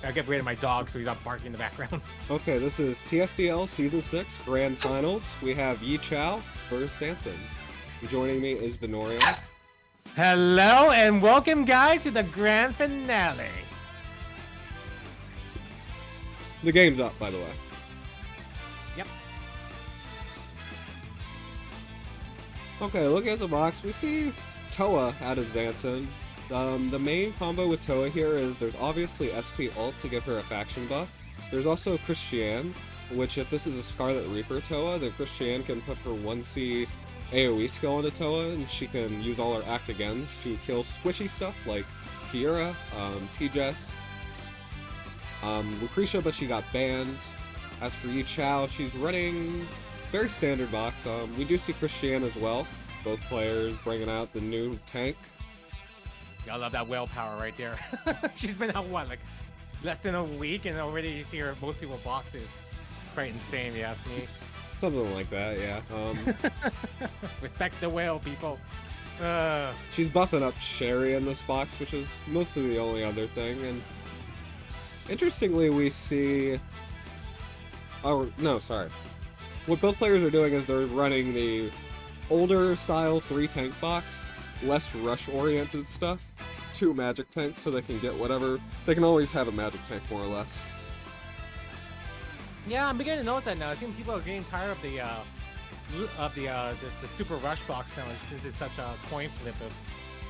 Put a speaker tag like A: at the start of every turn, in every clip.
A: I get rid of my dog so he's not barking in the background.
B: Okay, this is TSdL Season 6 Grand Finals. We have YiQiao versus Zansin. Joining me is Vanorion.
A: Hello and welcome, guys, to the grand finale.
B: The game's up, by the way.
A: Yep.
B: Okay, looking at the box, we see Toa out of Zansin. The main combo with Toa here is there's obviously SP ult to give her a faction buff. There's also Christiane, which if this is a Scarlet Reaper Toa, then Christiane can put her 1C AoE skill onto Toa, and she can use all her act agains to kill squishy stuff like Kiera, TSdL, Lucretia, but she got banned. As for YiQiao, she's running very standard box. We do see Christiane as well. Both players bringing out the new tank.
A: I love that willpower right there. She's been out, what, like less than a week, and already you see her most people boxes. Quite insane, you ask me.
B: Something like that, yeah.
A: Respect the whale, people.
B: She's buffing up Sherry in this box, which is mostly the only other thing. And interestingly, we see... Oh, no, sorry. What both players are doing is they're running the older style 3-tank box, less rush-oriented stuff, 2 magic tanks so they can get whatever. They can always have a magic tank, more or less.
A: Yeah, I'm beginning to notice that now. I think people are getting tired of the super rush box now, since it's such a coin flip of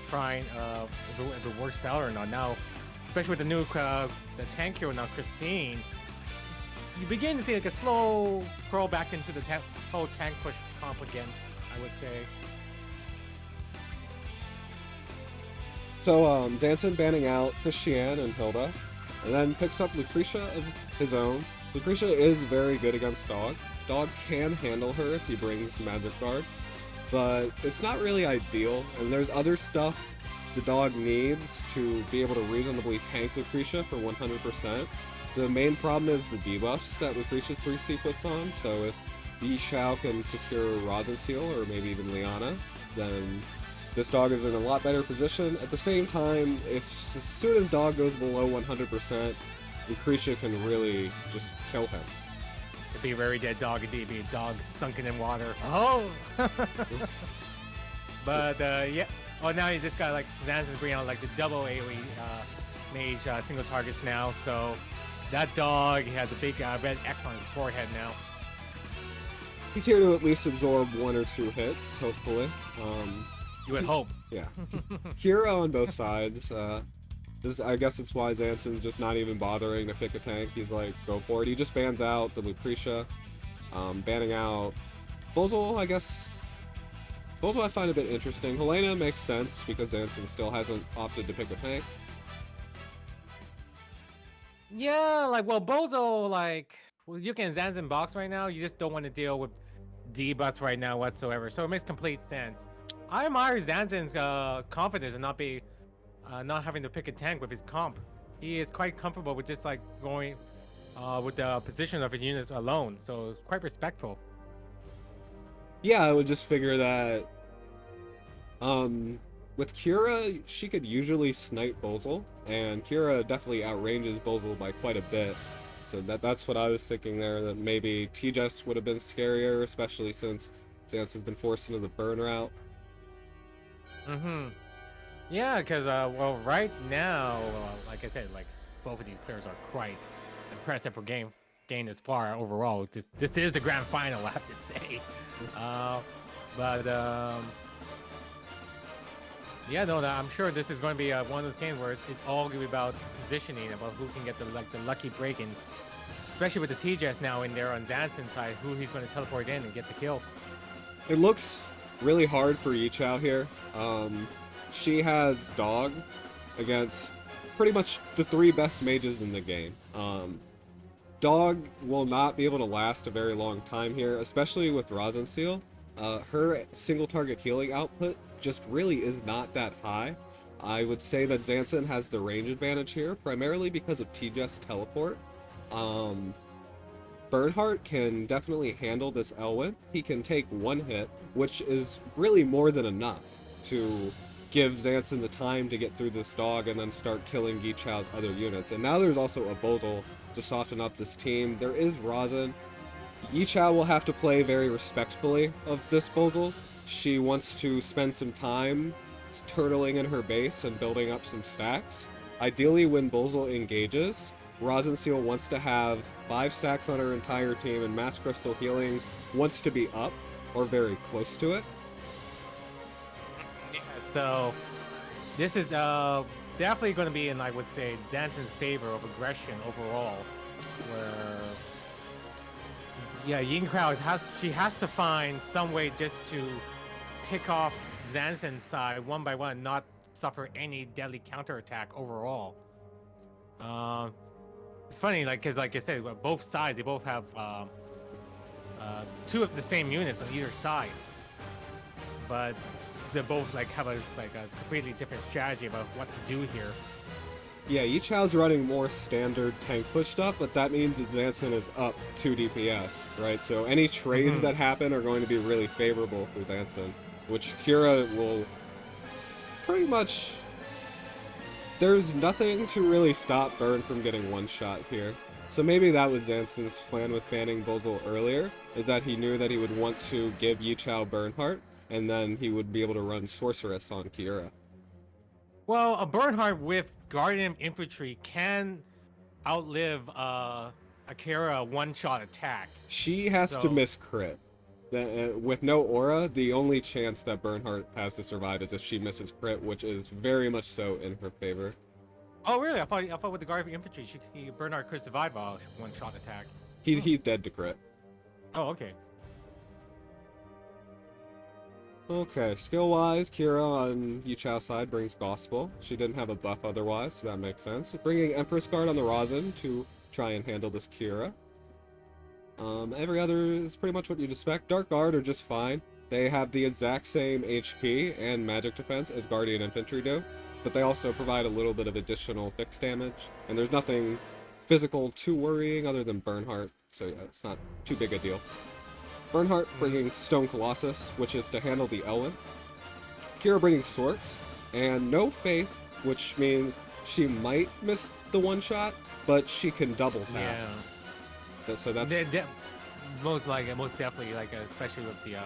A: trying if it works out or not. Now, especially with the new the tank hero now, Christine, you begin to see like a slow curl back into the whole tank push comp again, I would say.
B: So Zansin banning out Christiane and Hilda, and then picks up Lucretia of his own. Lucretia is very good against Dog. Dog can handle her if he brings Magic Guard, but it's not really ideal, and there's other stuff the Dog needs to be able to reasonably tank Lucretia for 100%. The main problem is the debuffs that Lucretia's 3C puts on, so if YiQiao can secure Rosin Seal, or maybe even Liana, then this Dog is in a lot better position. At the same time, as soon as Dog goes below 100%, Lucretia can really just kill him.
A: It'd be a very dead dog, indeed. Be a dog sunken in water. Oh! But, yeah. Oh, now you just got, like, Zansin's bringing out, like, the double AoE mage single targets now. So, that dog has a big red X on his forehead now.
B: He's here to at least absorb 1 or 2 hits, hopefully.
A: You would hope.
B: Yeah. Kira on both sides. I guess it's why Zansin's just not even bothering to pick a tank. He's like, go for it. He just bans out the Lucretia. Banning out Bozel, I guess. Bozel I find a bit interesting. Helena makes sense because Zansin still hasn't opted to pick a tank.
A: Yeah, like, well, Bozo, like, well, you can Zansin box right now. You just don't want to deal with debuffs right now whatsoever. So it makes complete sense. I admire Zansin's confidence in not having to pick a tank with his comp. He is quite comfortable with just like going with the position of his units alone, so it's quite respectful.
B: Yeah, I would just figure that with Kira, she could usually snipe Bozel, and Kira definitely outranges Bozel by quite a bit. So that's what I was thinking there, that maybe TSdL would have been scarier, especially since Zansin's been forced into the burn route.
A: Yeah, because well, right now, like I said, like both of these players are quite impressive for game this far overall. This is the grand final, I have to say. But yeah, no, I'm sure this is going to be one of those games where it's all going to be about positioning, about who can get the lucky break, and especially with the TSdL now in there on Zansin's side, who he's going to teleport in and get the kill.
B: It looks really hard for YiQiao here. She has Dog against pretty much the 3 best mages in the game. Dog will not be able to last a very long time here, especially with Rosin Seal. Her single target healing output just really is not that high. I would say that Zansin has the range advantage here, primarily because of TSdL's teleport. Bernhardt can definitely handle this Elwyn. He can take 1 hit, which is really more than enough to give Zansin the time to get through this dog and then start killing YiQiao's other units. And now there's also a Bozal to soften up this team. There is Rosin. YiQiao will have to play very respectfully of this Bozal. She wants to spend some time turtling in her base and building up some stacks. Ideally, when Bozal engages, Rosin Seal wants to have 5 stacks on her entire team, and Mass Crystal Healing wants to be up or very close to it.
A: Yeah, so this is definitely going to be in, I would say, Zansin's favor of aggression overall, where yeah, YiQiao has to find some way just to pick off Zansin's side one by one, not suffer any deadly counterattack overall. It's funny, like, because like I said, both sides, they both have 2 of the same units on either side, but they both like have a completely different strategy about what to do here.
B: Yeah, YiQiao's running more standard tank push stuff, but that means that Zansin is up 2 DPS, right? So any trades that happen are going to be really favorable for Zansin, which Kira will pretty much... There's nothing to really stop Burn from getting one shot here. So maybe that was Zansin's plan with banning Bozal earlier, is that he knew that he would want to give YiQiao Bernhardt, and then he would be able to run Sorceress on Kira.
A: Well, a Bernhardt with Guardian Infantry can outlive Akira one-shot attack.
B: She has to miss crit. With no aura, the only chance that Bernhardt has to survive is if she misses crit, which is very much so in her favor.
A: Oh, really? I thought with the Guardian Infantry, Bernhardt could survive a one-shot attack.
B: He's dead to crit.
A: Oh, okay.
B: Okay, skill-wise, Kira on YiQiao's side brings Gospel. She didn't have a buff otherwise, so that makes sense. Bringing Empress Guard on the Rosin to try and handle this Kira. Every other is pretty much what you'd expect. Dark Guard are just fine. They have the exact same HP and magic defense as Guardian Infantry do, but they also provide a little bit of additional fixed damage, and there's nothing physical too worrying other than Bernhardt, so yeah, it's not too big a deal. Bernhardt bringing Stone Colossus, which is to handle the Elwyn. Kira bringing Sorks, and no Faith, which means she might miss the one shot, but she can double tap.
A: Yeah.
B: So that's
A: most definitely, like, especially with the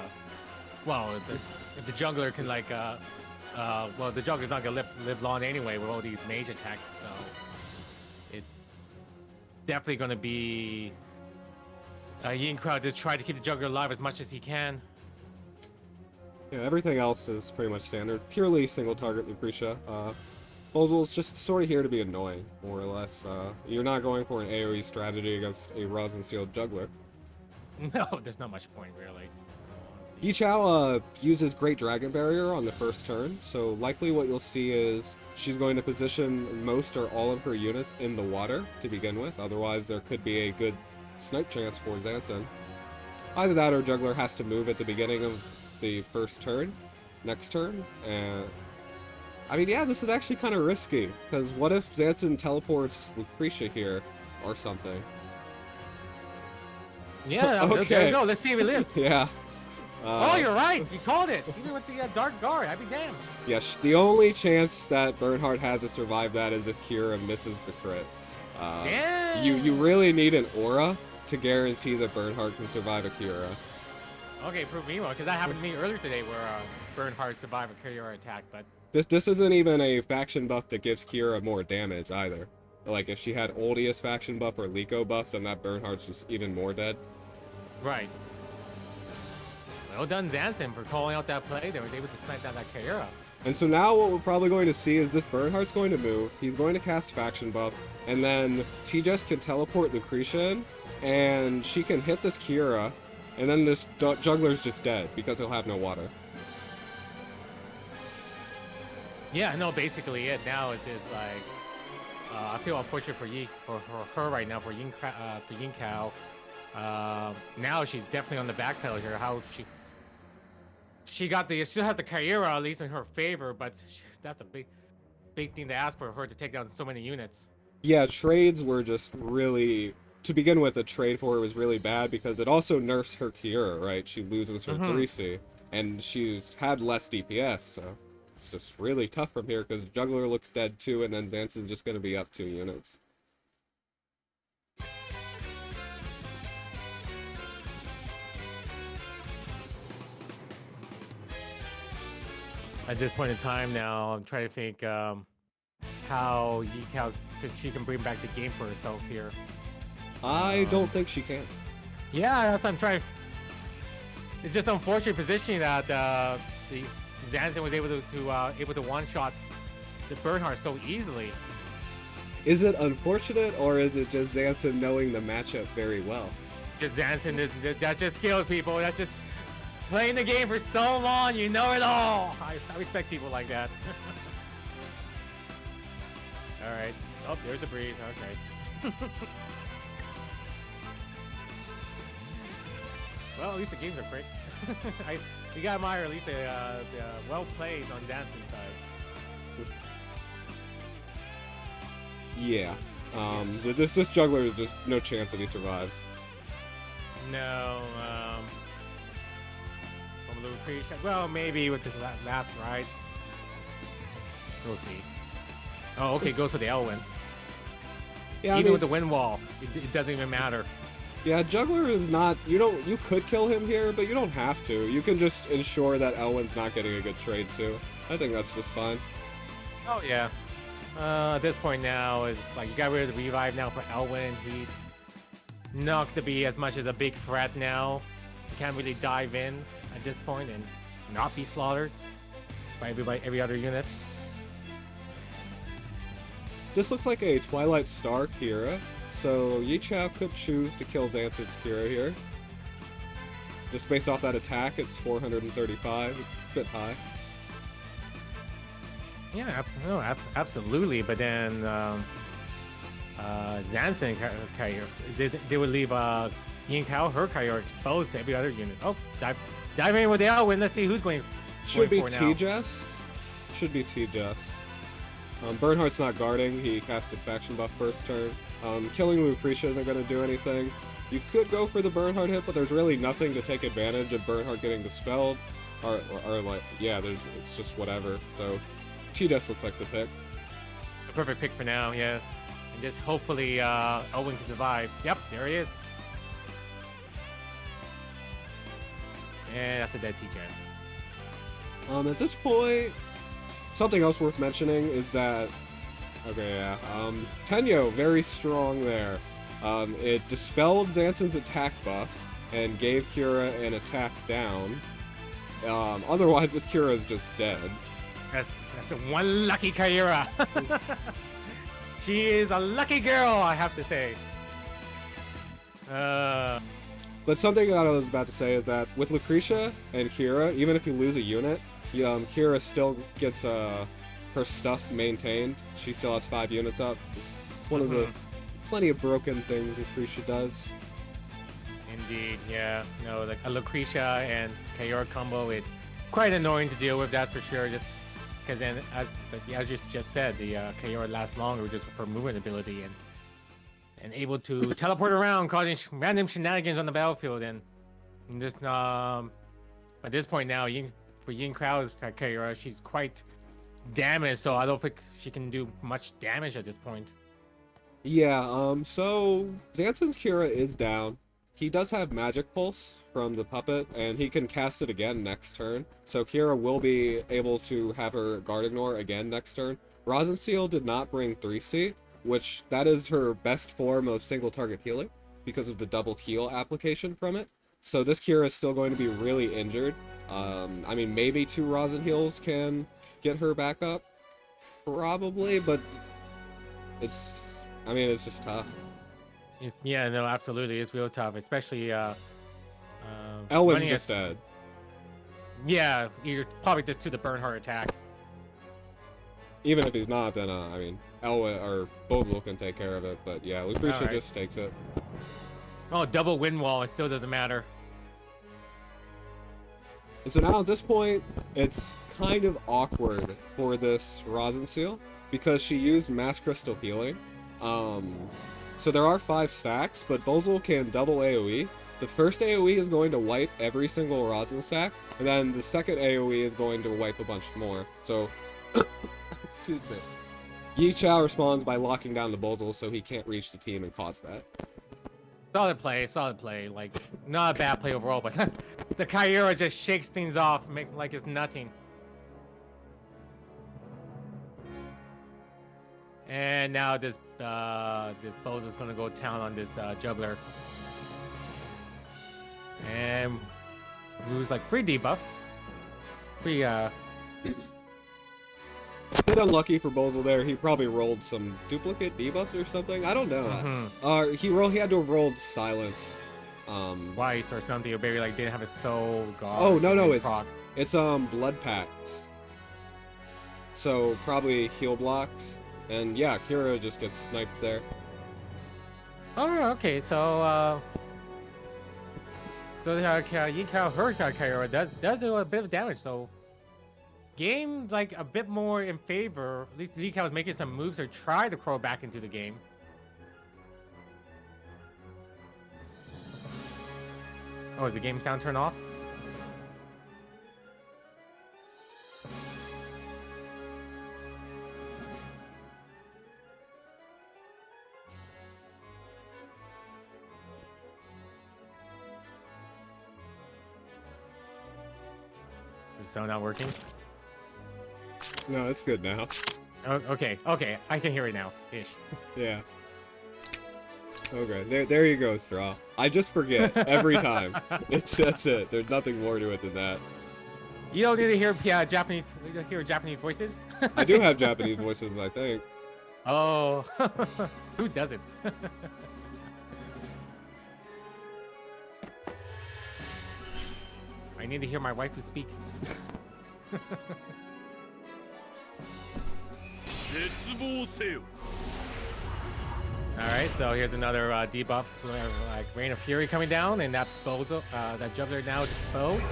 A: if the jungler can well, the jungler's not gonna live long anyway with all these mage attacks, so it's definitely gonna be YiQiao just try to keep the jungler alive as much as he can.
B: Yeah, everything else is pretty much standard. Purely single target Lucretia. Bozal's just sort of here to be annoying, more or less. You're not going for an AoE strategy against a Rosin Sealed Juggler.
A: No, there's not much point, really.
B: YiQiao uses Great Dragon Barrier on the first turn, so likely what you'll see is she's going to position most or all of her units in the water to begin with, otherwise there could be a good snipe chance for Zansin. Either that or Juggler has to move at the beginning of the first turn, next turn, and... I mean, yeah, this is actually kind of risky, because what if Zansin teleports Lucretia here, or something?
A: Yeah, okay. There you go, let's see if he lives.
B: Yeah.
A: Oh, you're right, you called it! Even with the Dark Guard, I'd be damned.
B: Yes, the only chance that Bernhardt has to survive that is if Kira misses the crit.
A: Yeah.
B: You really need an aura to guarantee that Bernhardt can survive a Kira.
A: Okay, prove me wrong, because that happened to me earlier today where Bernhardt survived a Kira attack, but...
B: This isn't even a faction buff that gives Kira more damage, either. Like, if she had Oldius faction buff or Liko buff, then that Bernhardt's just even more dead.
A: Right. Well done, Zansin, for calling out that play. They were able to snipe down that Kira.
B: And so now what we're probably going to see is this Bernhardt's going to move, he's going to cast faction buff, and then TJS can teleport Lucretia in, and she can hit this Kira, and then this Juggler's just dead, because he'll have no water.
A: Yeah, no, basically it now is just like... I feel unfortunate for her right now, for YiQiao. Now she's definitely on the back pedal here. How she still has the Kira at least in her favor, but that's a big thing to ask for her to take down so many units.
B: Yeah, trades were just really, to begin with, a trade for her was really bad because it also nerfs her Kira, right? She loses her 3C, and she's had less DPS, so it's just really tough from here because Juggler looks dead too, and then Zansin's just going to be up 2 units.
A: At this point in time now, I'm trying to think how YiQiao she can bring back the game for herself here.
B: I don't think she can.
A: Yeah, that's what I'm trying. It's just unfortunate positioning that the Zansin was able to one-shot the Bernhardt so easily.
B: Is it unfortunate, or is it just Zansin knowing the matchup very well?
A: Just Zansin, that just skills, people. That's just playing the game for so long, you know it all. I respect people like that. All right. Oh, there's a breeze. Okay. Well, at least the games are quick. You gotta admire at least the well played on Zansin's side.
B: Yeah. This Juggler is just no chance that he survives.
A: No. Well, maybe with the last rides. We'll see. Oh, okay, goes for the Elwyn.
B: Yeah,
A: Even with the wind wall, it doesn't even matter.
B: Yeah, Juggler is not. You could kill him here, but you don't have to. You can just ensure that Elwyn's not getting a good trade too. I think that's just fine.
A: Oh yeah. At this point now is like you got rid of the revive now for Elwyn. He's not to be as much as a big threat now. You can't really dive in at this point and not be slaughtered by every other unit.
B: This looks like a Twilight Star Kira, so YiQiao could choose to kill Zansin's Kira here. Just based off that attack, it's 435. It's a bit high.
A: Yeah, absolutely. But then Zansin Kyogre, they would leave YiQiao, her Kyogre exposed to every other unit. Oh, dive in with the Elwyn. Let's see who's going.
B: Should be
A: for now.
B: T-Jess. Should be T-Jess. Bernhardt's not guarding. He casted Faction Buff first turn. Killing Lucretia isn't going to do anything. You could go for the Bernhardt hit, but there's really nothing to take advantage of Bernhardt getting dispelled. Or like, yeah, it's just whatever. So, T-Jess looks like the pick.
A: The perfect pick for now, yes. And just hopefully Elwyn can survive. Yep, there he is. And that's a dead T-Jess.
B: At this point, something else worth mentioning is that, okay, yeah, Tenyo, very strong there. It dispelled Zansin's attack buff and gave Kira an attack down. Otherwise, this Kira is just dead.
A: That's a one lucky Kyra. She is a lucky girl, I have to say.
B: But something that I was about to say is that with Lucretia and Kira, even if you lose a unit, Kira still gets her stuff maintained. She still has 5 units up. It's one of the plenty of broken things Lucretia does.
A: Indeed, yeah. No, like a Lucretia and Kyogre combo, it's quite annoying to deal with, that's for sure. Just because then, as you just said, the Kyogre lasts longer just for movement ability and able to teleport around, causing random shenanigans on the battlefield. And just at this point now, for YiQiao's Kyogre, she's quite damaged, so I don't think she can do much damage at this point.
B: Yeah, so Zansin's Kira is down. He does have Magic Pulse from the puppet, and he can cast it again next turn. So Kira will be able to have her Guard Ignore again next turn. Rosin Seal did not bring 3C, which that is her best form of single target healing because of the double heal application from it. So this Kira is still going to be really injured. I mean, maybe 2 Rosin Heals can get her back up, probably, but it's just tough.
A: Yeah, no, absolutely, it's real tough, especially
B: Elwyn's just dead.
A: Yeah, you're probably just to the Bernhardt attack.
B: Even if he's not, then I mean, Elwyn or Bogle can take care of it. But yeah, Lucretia just takes it.
A: Oh, double wind wall, it still doesn't matter.
B: And so now at this point, it's kind of awkward for this Rosin Seal because she used Mass Crystal Healing. So there are 5 stacks, but Bozel can double AoE, the first AoE is going to wipe every single rosin stack, and then the second AoE is going to wipe a bunch more. So, excuse me. YiQiao responds by locking down the Bozal so he can't reach the team and cause that.
A: Solid play. Like, not a bad play overall, but the Kyura just shakes things off, like it's nothing. And now this Bozal's gonna go town on this juggler. And lose like 3 debuffs. 3
B: Bit unlucky for Bozal there. He probably rolled some duplicate debuffs or something. I don't know. He had to have rolled silence.
A: Twice or something, or maybe like didn't have a soul guard.
B: Oh no, it's blood packs. So probably heal blocks, and yeah, Kira just gets sniped there.
A: Oh, okay. So YiQiao her Kyura does do a bit of damage. So game's like a bit more in favor. At least YiQiao is making some moves or try to crawl back into the game. Oh, is the game sound turned off? Is the sound not working?
B: No, it's good now.
A: Oh, okay, I can hear it now. Ish.
B: Yeah. Okay, there you go, Straw. I just forget every time. That's it. There's nothing more to it than that.
A: You don't need to hear Japanese voices.
B: I do have Japanese voices, I think.
A: Oh, who doesn't? I need to hear my waifu speak. Alright, so here's another debuff, like Rain of Fury coming down, and that Bozal, that juggler now is exposed.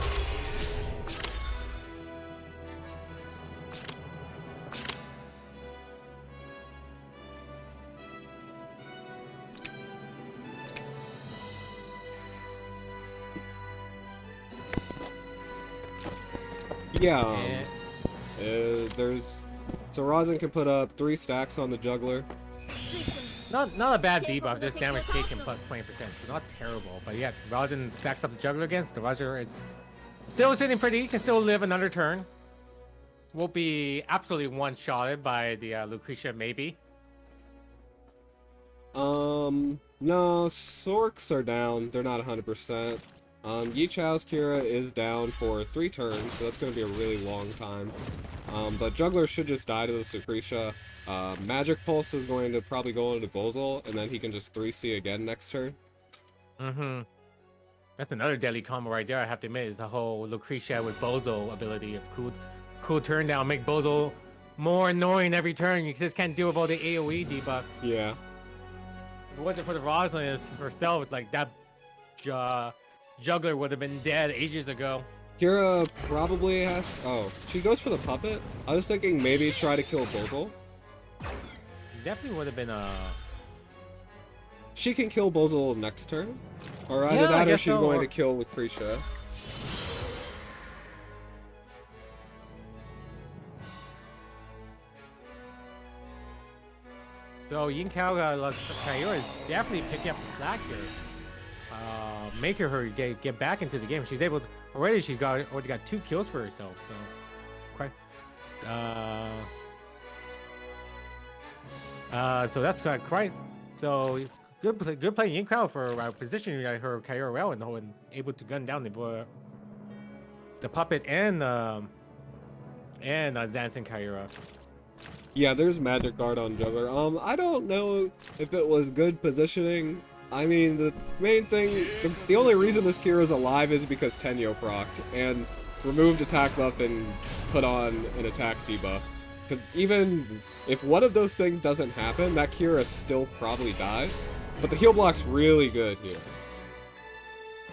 B: Yeah, so Rosin can put up 3 stacks on the juggler.
A: Not a bad debuff, just damage taken plus 20%, so not terrible. But yeah, Rosin stacks up the juggler against the Roger. Is still sitting pretty, he can still live another turn. Won't be absolutely one-shotted by the Lucretia, maybe.
B: No, Sorks are down. They're not 100%. YiQiao's Kira is down for 3 turns, so that's going to be a really long time. But Juggler should just die to the Lucretia. Magic Pulse is going to probably go into Bozal, and then he can just 3C again next turn.
A: That's another deadly combo right there, I have to admit, is the whole Lucretia with Bozal ability of cool turn down, make Bozal more annoying every turn. You just can't deal with all the AoE debuffs.
B: Yeah.
A: If it wasn't for the Rosalind herself, it's like that Juggler would have been dead ages ago.
B: Kira probably has... Oh, she goes for the puppet? I was thinking maybe try to kill Bozal.
A: Definitely would have been a...
B: She can kill Bozal next turn. Or either that or she's going to kill Lucretia.
A: So YiQiao Kyura is definitely picking up the slack here. Making her get back into the game. She's able to... Already she's already got 2 kills for herself, so... Quite... so that's quite... So, good play YiQiao for positioning her Kyura well and able to gun down the puppet and Zansin Kyura.
B: Yeah, there's Magic Guard on Juggler. I don't know if it was good positioning. I mean, the main thing, the only reason this Kira's alive is because Tenyo procced and removed attack buff and put on an attack debuff. Because even if one of those things doesn't happen, that Kira still probably dies. But the heal block's really good here.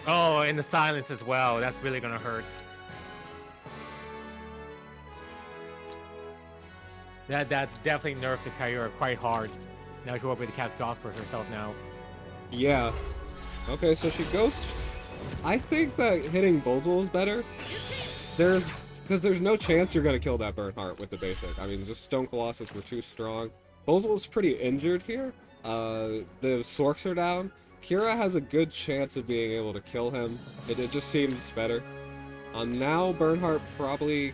A: Oh, and the silence as well. That's really gonna hurt. That's definitely nerfed the Kyura quite hard. Now she'll be able to cast Gospel herself now.
B: Yeah. Okay, so she goes I think that hitting Bolzol is better. Because there's no chance you're gonna kill that Bernhardt with the basic. I mean, just Stone Colossus were too strong. Bolzol's pretty injured here. The Sorks are down. Kira has a good chance of being able to kill him. It just seems better. Now Bernhardt probably...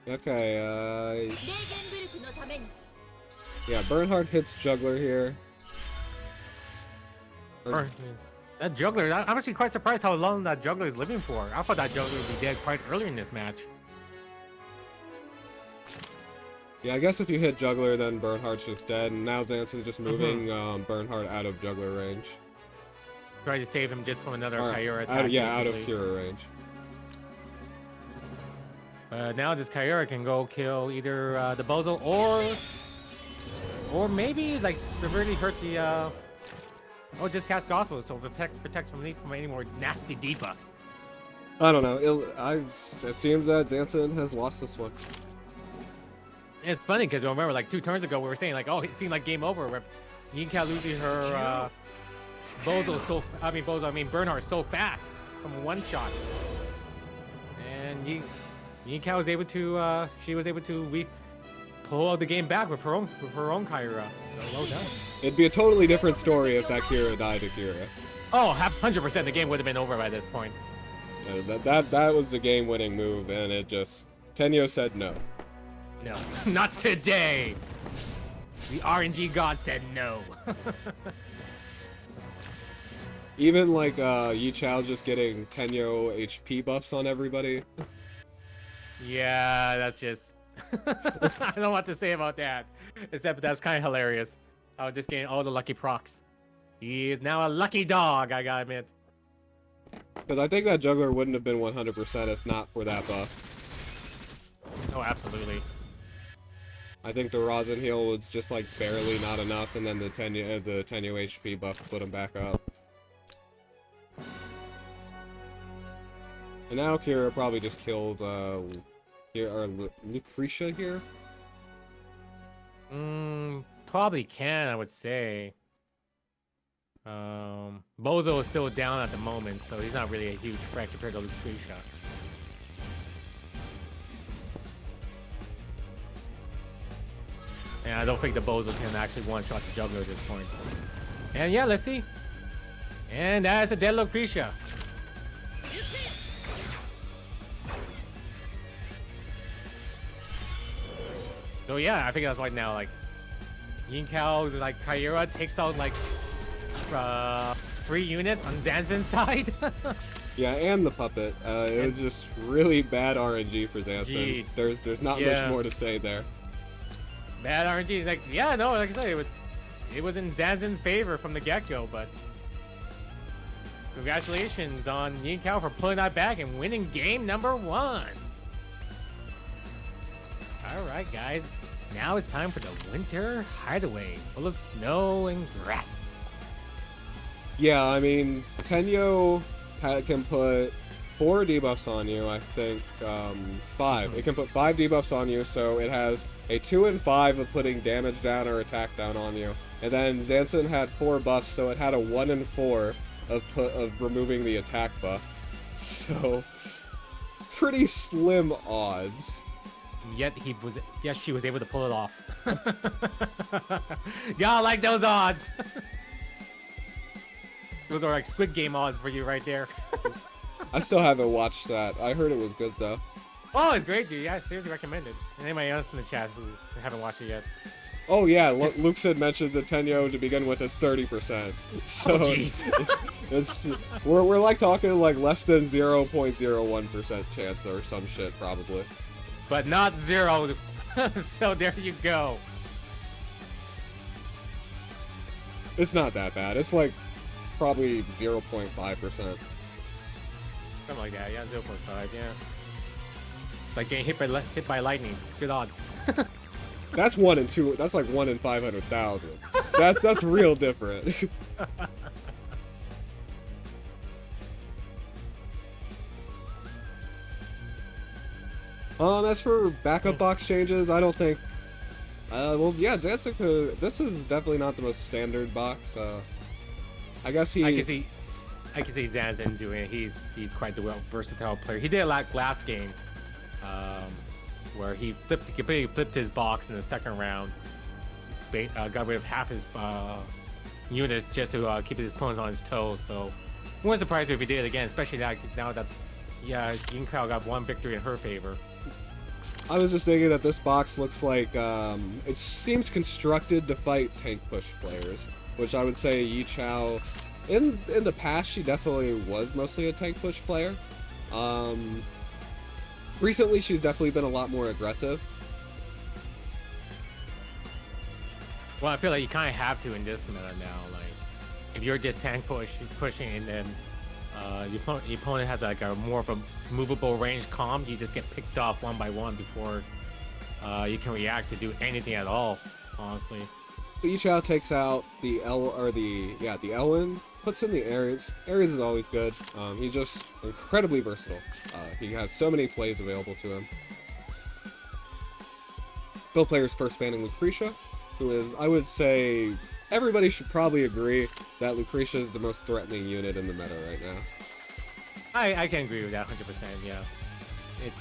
B: Okay, yeah, Bernhardt hits Juggler here.
A: That Juggler, I'm actually quite surprised how long that Juggler is living for. I thought that Juggler would be dead quite early in this match.
B: Yeah, I guess if you hit Juggler, then Bernhardt's just dead, and now Zansin's just moving Bernhardt out of Juggler range.
A: Try to save him just from another Kyura attack.
B: Yeah, out of Kira range.
A: Now this Kyura can go kill either the Bozo or maybe like severely hurt the or just cast Gospel so protects from at least from any more nasty debuffs.
B: I don't know. It seems that Zansin has lost this one.
A: It's funny because remember, like 2 turns ago, we were saying like, oh, it seemed like game over. Where YiQiao losing her Bernhardt so fast from one shot, and YiQiao was able to she was able to pull the game back with her own Kyura. So well done.
B: It'd be a totally different story if that Kira died to Kira.
A: Oh, 100%. The game would have been over by this point.
B: Yeah, that was the game-winning move, and it just Tenyo said no.
A: No, not today. The RNG god said no.
B: Even like YiQiao just getting Tenyo HP buffs on everybody.
A: Yeah, that's just I don't know what to say about that. Except that's kind of hilarious. I was just getting all the lucky procs. He is now a lucky dog, I gotta admit.
B: Because I think that Juggler wouldn't have been 100% if not for that buff.
A: Oh, absolutely.
B: I think the Rosin heal was just like barely not enough, and then the Tenyo HP buff put him back up. And now Kira probably just killed Lucretia here.
A: Probably can, I would say. Bozo is still down at the moment, so he's not really a huge threat compared to Lucretia. And I don't think the Bozo can actually one-shot the Juggler at this point. And yeah, let's see. And that's a dead Lucretia. So yeah, I think that's why now, like, YiQiao, like, Kyura takes out, like, 3 units on Zansin's side.
B: Yeah, and the puppet. It was just really bad RNG for Zansin. There's not much more to say there.
A: Bad RNG, like, yeah, no, like I said, it was in Zansin's favor from the get-go, but congratulations on YiQiao for pulling that back and winning game number 1. Alright, guys, now it's time for the winter hideaway, full of snow and grass.
B: Yeah, I mean, Tenyo can put 4 debuffs on you, I think, 5. It can put 5 debuffs on you, so it has a 2 and 5 of putting damage down or attack down on you. And then Zansin had 4 buffs, so it had a 1 and 4 of removing the attack buff. So, pretty slim odds.
A: Yet she was able to pull it off. Y'all like those odds. Those are like Squid Game odds for you right there.
B: I still haven't watched that. I heard it was good though.
A: Oh, it's great, dude. Yeah, I seriously recommend it. And anybody else in the chat who haven't watched it yet.
B: Oh yeah, Luke said mentioned that Tenyo to begin with is 30%. So it's we're like talking like less than 0.01% chance or some shit probably.
A: But not 0. So there you go.
B: It's not that bad. It's like probably 0.5%.
A: Something like that, yeah, 0.5, yeah. It's like getting hit by lightning. It's good odds.
B: That's 1 in 2. That's like 1 in 500,000. That's real different. As for backup box changes, I don't think Well, yeah, Zansin could. This is definitely not the most standard box. I guess
A: I
B: he.
A: can see, I can see Zansin doing it. He's quite the versatile player. He did a lot last game, um, where he completely flipped his box in the second round. Got rid of half his units just to keep his opponents on his toes. So, I wasn't surprised if he did it again, especially now that YiQiao got one victory in her favor.
B: I was just thinking that this box looks like it seems constructed to fight tank push players, which I would say YiQiao. In the past, she definitely was mostly a tank push player. Recently, she's definitely been a lot more aggressive.
A: Well, I feel like you kind of have to in this meta now. Like, if you're just pushing, and then your opponent has like a more of a movable range comp, you just get picked off one by one before you can react to do anything at all. Honestly.
B: So YiQiao takes out the the Ellen, puts in the Ares. Ares is always good. He's just incredibly versatile. He has so many plays available to him. Phil player's first banning Lucretia, who is, I would say, everybody should probably agree that Lucretia is the most threatening unit in the meta right now.
A: I can agree with that 100%. Yeah, it's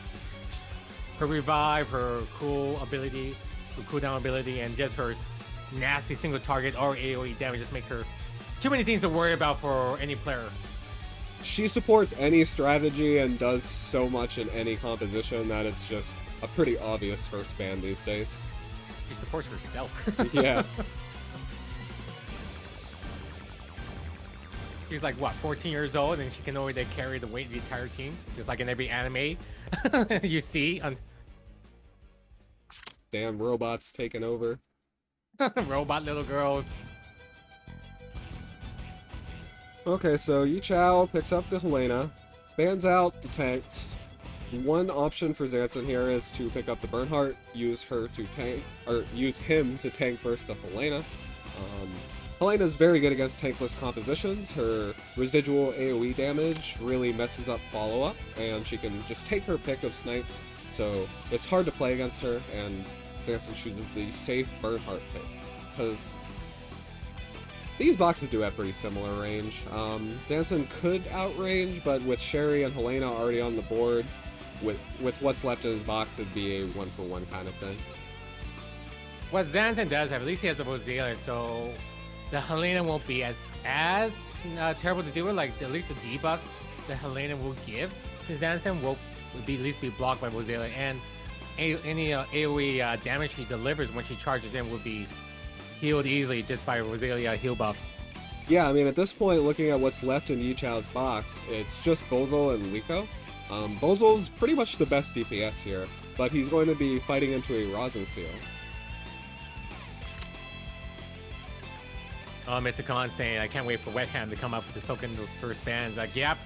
A: her revive, her cool ability, her cooldown ability, and just her nasty single target or AoE damage just make her too many things to worry about for any player.
B: She supports any strategy and does so much in any composition that it's just a pretty obvious first ban these days.
A: She supports herself.
B: Yeah.
A: She's like, what, 14 years old, and she can already carry the weight of the entire team, just like in every anime you see.
B: Damn robots taking over.
A: Robot little girls.
B: Okay, so YiQiao picks up the Helena, bans out the tanks. One option for Zansin here is to pick up the Bernhardt, use him to tank first the Helena. Helena is very good against tankless compositions. Her residual AoE damage really messes up follow-up, and she can just take her pick of snipes, so it's hard to play against her, and Zansin chooses the safe Bernhardt pick, because these boxes do have pretty similar range. Zansin could outrange, but with Sherry and Helena already on the board, with what's left in his box, it'd be a one-for-one kind of thing.
A: What Zansin does have, at least he has a Rosalia, so the Helena won't be as terrible to deal with. Like, at least the debuffs the Helena will give to Zansin will at least be blocked by Rosalia, and any AoE damage she delivers when she charges in will be healed easily just by Rosalia heal buff.
B: Yeah, I mean, at this point, looking at what's left in YiQiao's box, it's just Bozel and YiQiao. Bozel's pretty much the best DPS here, but he's going to be fighting into a Rosin Seal.
A: Mr. Khan saying, I can't wait for Wetham to come up with the soak in those first bans. Like, yep,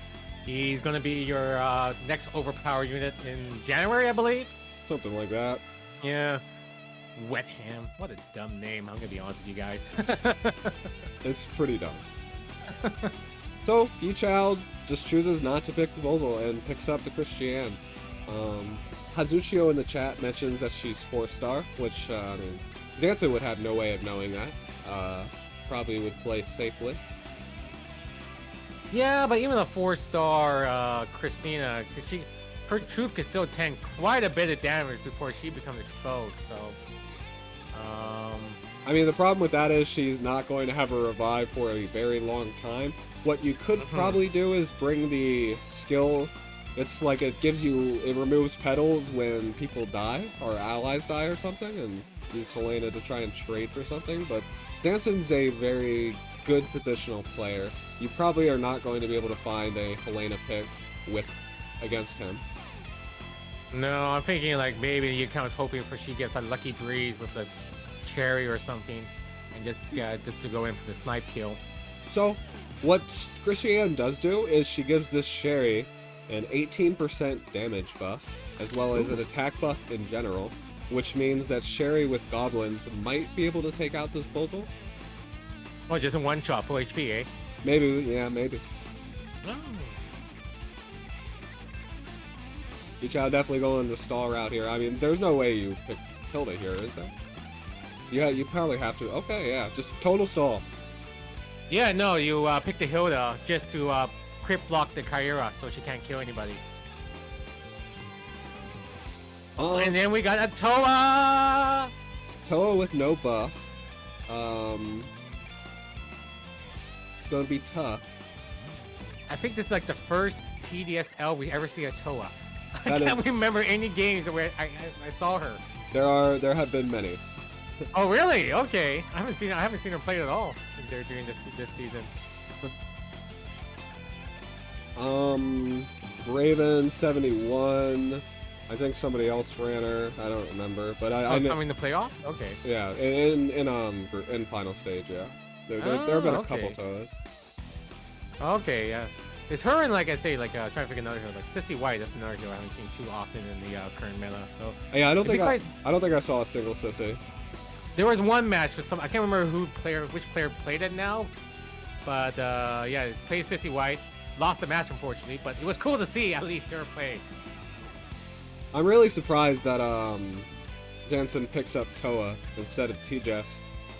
A: he's going to be your next overpower unit in January, I believe.
B: Something like that.
A: Yeah. Wetham. What a dumb name. I'm going to be honest with you guys.
B: It's pretty dumb. So, YiQiao just chooses not to pick the Bozel and picks up the Christiane. Hazuchio in the chat mentions that she's 4-star, which, I mean, Zansin would have no way of knowing that. Probably would play safely.
A: Yeah, but even a 4-star Christina, her troop can still tank quite a bit of damage before she becomes exposed, so...
B: I mean, the problem with that is she's not going to have a revive for a very long time. What you could probably do is bring the skill. It's like it removes petals when people die, or allies die or something, and use Helena to try and trade for something, but Zansin's a very good positional player. You probably are not going to be able to find a Helena pick against him.
A: No, I'm thinking like maybe YiQiao's hoping for she gets a lucky breeze with a cherry or something, and just to go in for the snipe kill.
B: So, what Christiane does do is she gives this Sherry an 18% damage buff, as well as an attack buff in general, which means that Sherry with goblins might be able to take out this Bozel.
A: Oh, just in one shot, full HP, eh?
B: Maybe, yeah, maybe.
A: Oh.
B: YiQiao definitely going the stall route here. I mean, there's no way you pick Hilda here, is there? Yeah, you probably have to. Okay, yeah, just total stall.
A: Yeah, no, you pick the Hilda just to crit block the Kyra so she can't kill anybody. And then we got a Toa!
B: Toa with no buff. It's gonna be tough.
A: I think this is like the first TSdL we ever see a Toa. I
B: That
A: can't
B: is-
A: remember any games where I saw her.
B: There have been many.
A: Oh really? Okay. I haven't seen her play at all during this season.
B: Raven 71. I think somebody else ran her. I don't remember, but I know.
A: Coming to playoff? Okay.
B: Yeah, in final stage, yeah. There have been a couple Toas.
A: Okay, yeah. It's her and like I say, like trying to figure another hero, like Sissy White. That's another hero I haven't seen too often in the current meta. So
B: Yeah, I don't think I saw a single Sissy.
A: there was one match with some. I can't remember which player played it now, but yeah, played Sissy White. Lost the match unfortunately, but it was cool to see at least her play.
B: I'm really surprised that Zansin picks up Toa instead of TJS,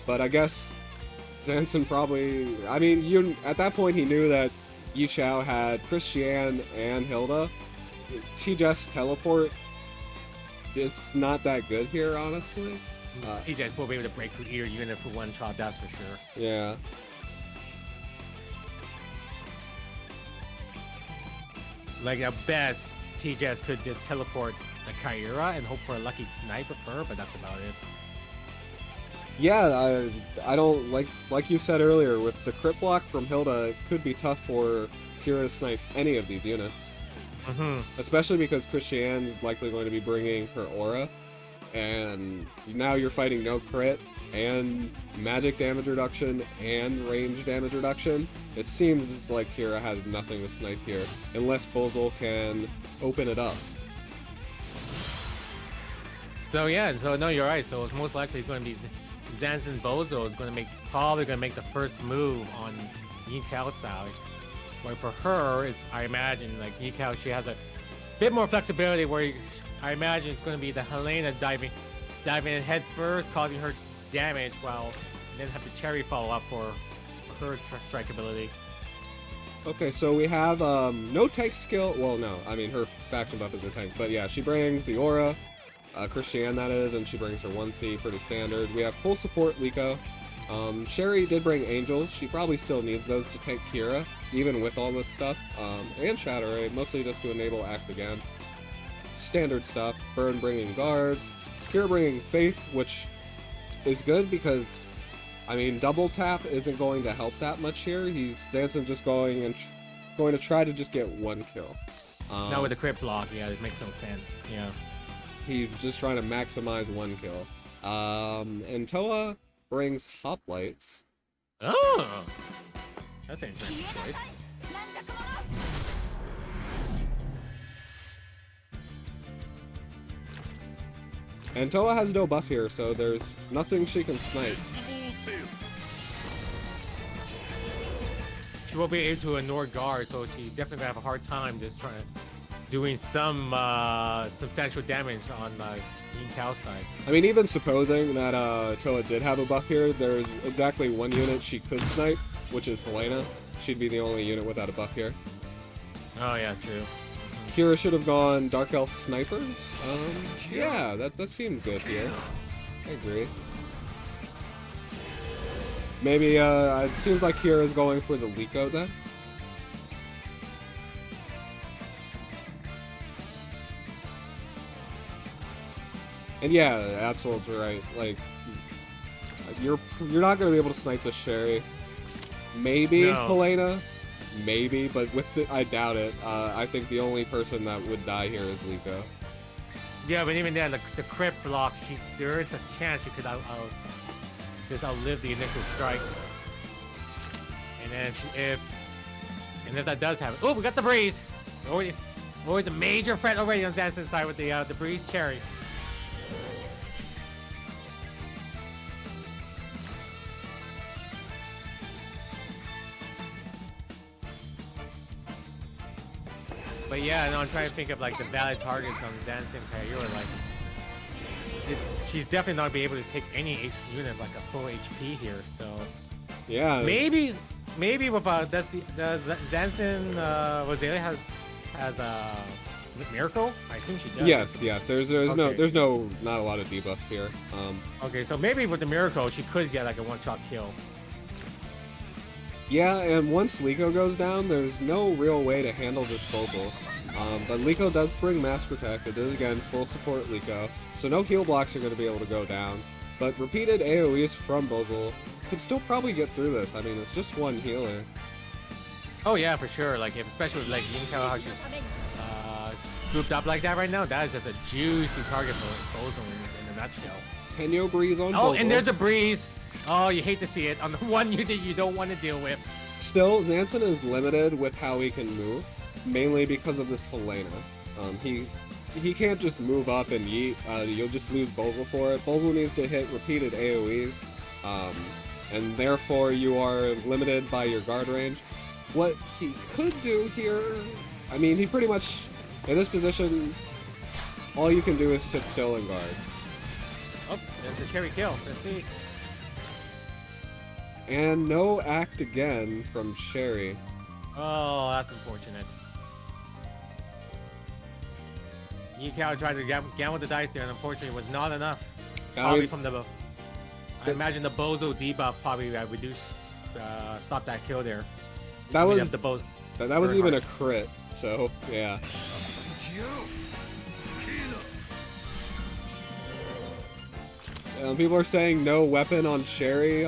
B: but I guess Zansin probably. I mean, at that point he knew that YiQiao had Christiane and Hilda. TJS teleport. It's not that good here, honestly.
A: TJ's will be able to break through either unit for one shot, that's for sure.
B: Yeah.
A: Like at best, TJS could just teleport the Kyra and hope for a lucky snipe of her, but that's about it.
B: Yeah, I don't like you said earlier with the crit block from Hilda. It could be tough for Kira to snipe any of these units, especially because Christiane is likely going to be bringing her aura, and now you're fighting no crit and magic damage reduction and range damage reduction. It seems like Kira has nothing to snipe here, unless Bozel can open it up.
A: So yeah, so no, you're right. So it's most likely going to be Zansin Bozo is going to probably going to make the first move on YiQiao side. Where for her, I imagine like YiQiao, she has a bit more flexibility. Where I imagine it's going to be the Helena diving in head first, causing her damage, while then have the Cherry follow up for her strike ability.
B: Okay, so we have no tank skill. Well, no, I mean her faction buff is a tank, but yeah, she brings the aura. Christiane that is, and she brings her 1C, pretty standard. We have full support YiQiao. Sherry did bring angels. She probably still needs those to tank Kira, even with all this stuff. And Shatter Ray, mostly just to enable Act Again. Standard stuff. Burn bringing guard. Kira bringing Faith, which is good because, I mean, double tap isn't going to help that much here. Zansin just going to try to just get one kill.
A: Now with the crit block, yeah, it makes no sense. Yeah.
B: He's just trying to maximize one kill. And Toa brings hoplites.
A: Oh, that's an interesting choice.
B: And Toa has no buff here, so there's nothing she can snipe.
A: She won't be able to ignore guard, so she's definitely gonna have a hard time just doing some substantial damage on YiQiao side.
B: I mean, even supposing that Toa did have a buff here, there's exactly one unit she could snipe, which is Helena. She'd be the only unit without a buff here.
A: Oh yeah, true.
B: Kira should have gone Dark Elf Snipers. Yeah, that seems good here. I agree. Maybe it seems like Kira's going for the YiQiao then. And yeah, Absol's right. Like, you're not gonna be able to snipe the Sherry. Maybe
A: No.
B: Helena, maybe, but I doubt it. I think the only person that would die here is YiQiao.
A: Yeah, but even then, the crit block, there is a chance she could just outlive the initial strike. And then if that does happen, oh, we got the breeze. Always a major threat already on Zansin's side with the breeze cherry. But yeah, no, I'm trying to think of like the valid targets on Zansin Kyra. Like, it's she's definitely not be able to take any unit like a full HP here. So
B: yeah,
A: maybe with does Zansin Rosalia has Miracle? I assume she does.
B: Yes. There's
A: Okay.
B: not a lot of debuffs here.
A: Okay, so maybe with the Miracle she could get like a one-shot kill.
B: Yeah, and once Liko goes down, there's no real way to handle this Bogle. But Liko does bring Mass Protect. It is, again, full support Liko. So no heal blocks are going to be able to go down. But repeated AoEs from Bogle could still probably get through this. I mean, it's just one healer.
A: Oh yeah, for sure. Like, especially with like YiQiao, how she's grouped up like that right now, that is just a juicy target for Bogle in a nutshell.
B: Tenyo Breeze on
A: Oh,
B: Bogle.
A: and there's a Breeze. Oh, you hate to see it on the one unit you don't want to deal with.
B: Still, Zansin is limited with how he can move, mainly because of this Helena. He can't just move up and yeet. You'll just lose Bogle for it. Bogle needs to hit repeated AoEs, and therefore you are limited by your guard range. What he could do here, I mean, he pretty much, in this position, all you can do is sit still and guard.
A: Oh, there's a cherry kill. Let's see.
B: And no act again from Sherry.
A: Oh, that's unfortunate. YiQiao tried to gamble the dice there, and unfortunately, it was not enough. Probably from the. I imagine the Bozo debuff probably reduced, stop that kill there.
B: That was
A: the
B: that was even a crit. So yeah. People are saying no weapon on Sherry.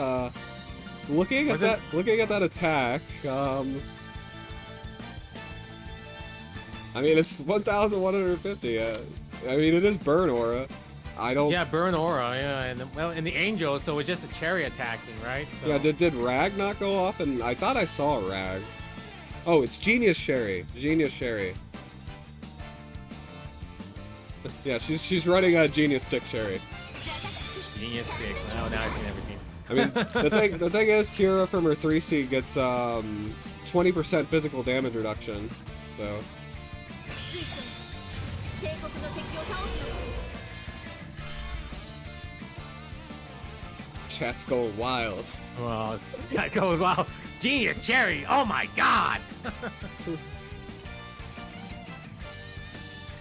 B: Looking at that attack, I mean, it's 1,150. I mean, it is Burn Aura. I don't.
A: Yeah, Burn Aura. Yeah, and the Angel, so it's just a cherry attacking, right? So...
B: Yeah. Did Rag not go off? And I thought I saw Rag. Oh, it's Genius Sherry. Genius Sherry. Yeah, she's running a Genius Stick Sherry.
A: Genius Stick. Oh, now I've seen everything.
B: I mean, the thing is, Kira from her 3C gets 20% physical damage reduction, so. Chat's going wild.
A: Well, chat goes wild. Genius Cherry. Oh my God.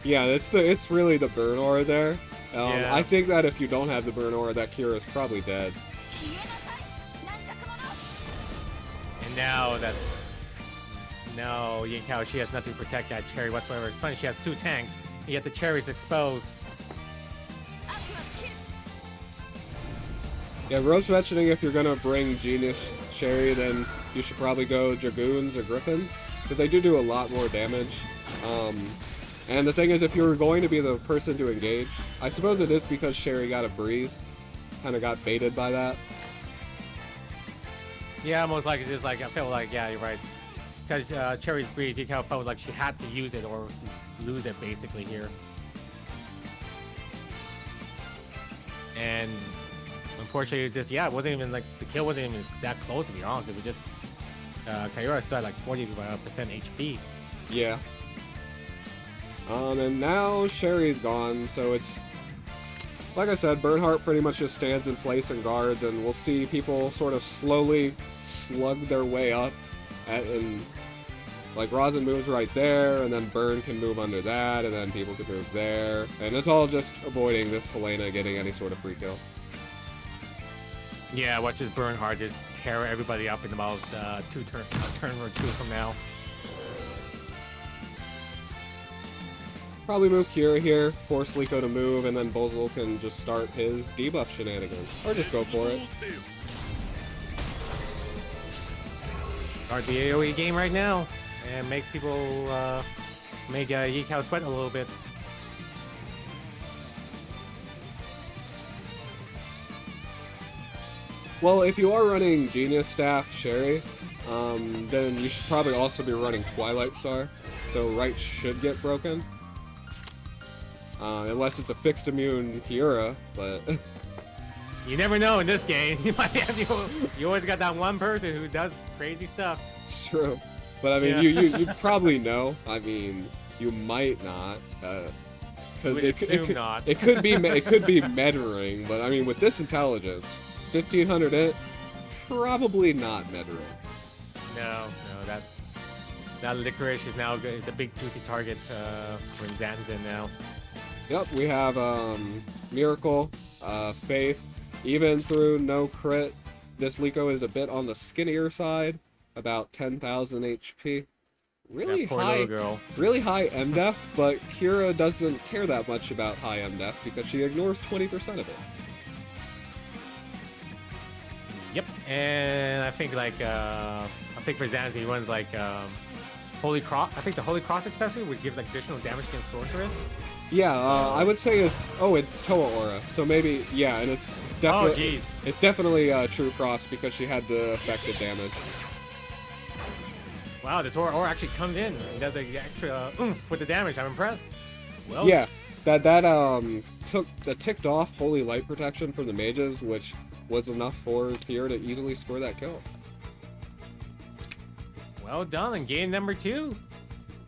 B: Yeah, it's really the Burn Aura there.
A: Yeah.
B: I think that if you don't have the Burn Aura, that Kira is probably dead.
A: And now YiQiao, she has nothing to protect that Cherry whatsoever. It's funny, she has 2 tanks, and yet the Cherry's exposed.
B: Yeah, Rose mentioning if you're gonna bring Genius Cherry, then you should probably go Dragoons or Griffins, because they do a lot more damage. And the thing is, if you're going to be the person to engage, I suppose it is because Sherry got a Breeze, kind of got baited by that.
A: Yeah, most likely just like, I feel like, yeah, you're right. Because Cherry's Breeze, YiQiao felt like she had to use it or lose it basically here. And unfortunately, just, yeah, it wasn't even like, the kill wasn't even that close, to be honest. It was just, Kyura still had like 40% HP.
B: Yeah. And now Sherry's gone, so it's, like I said, Bernhardt pretty much just stands in place and guards, and we'll see people sort of slowly slug their way up, and like Rosin moves right there, and then Burn can move under that, and then people can move there, and it's all just avoiding this Helena getting any sort of free kill.
A: Yeah, watch this Bernhardt just tear everybody up in about turn or 2 from now.
B: Probably move Kira here, force Liko to move, and then Bozel can just start his debuff shenanigans. Or just go for it.
A: Start the AoE game right now, and make people, make YiQiao sweat a little bit.
B: Well, if you are running Genius Staff Sherry, then you should probably also be running Twilight Star, so right should get broken. Unless it's a fixed immune Kiura, but...
A: You never know in this game. You might have, you always got that one person who does crazy stuff.
B: It's true. But I mean,
A: Yeah.
B: you probably know. I mean, you might not. Because
A: Would assume not.
B: it could be Meddering, but I mean with this intelligence, 1500 it, probably not Meddering.
A: No, that licorice is now is the big juicy target for Zansin now.
B: Yep, we have Miracle, Faith, even through no crit. This Liko is a bit on the skinnier side, about 10,000 HP. Really
A: that poor
B: high,
A: little girl.
B: really high MDef, but Kira doesn't care that much about high MDef because she ignores 20% of it.
A: Yep, and I think like for Zansin he runs like Holy Cross. I think the Holy Cross accessory would give like additional damage against Sorceress.
B: Yeah, I would say it's Toa Aura, so maybe and it's definitely it's definitely True Cross because she had the affected damage.
A: Wow, the Toa Aura actually comes in and does the extra oomph with the damage. I'm impressed. Well,
B: yeah, that ticked off Holy Light Protection from the mages, which was enough for Pierre to easily score that kill.
A: Well done in game number 2.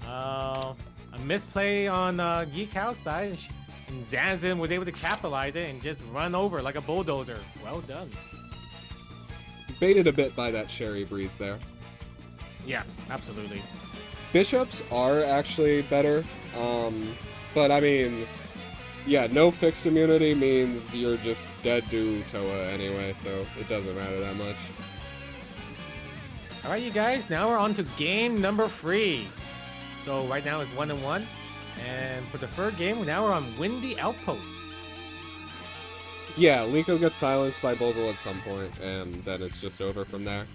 A: A misplay on YiQiao's side, and Zansin was able to capitalize it and just run over like a bulldozer. Well done.
B: Baited a bit by that Sherry Breeze there.
A: Yeah, absolutely.
B: Bishops are actually better, but I mean, yeah, no fixed immunity means you're just dead to Toa anyway, so it doesn't matter that much.
A: All right, you guys, now we're on to game number 3. So right now it's 1-1, and for the third game, now we're on Windy Outpost.
B: Yeah, Liko gets silenced by Bozel at some point, and then it's just over from there.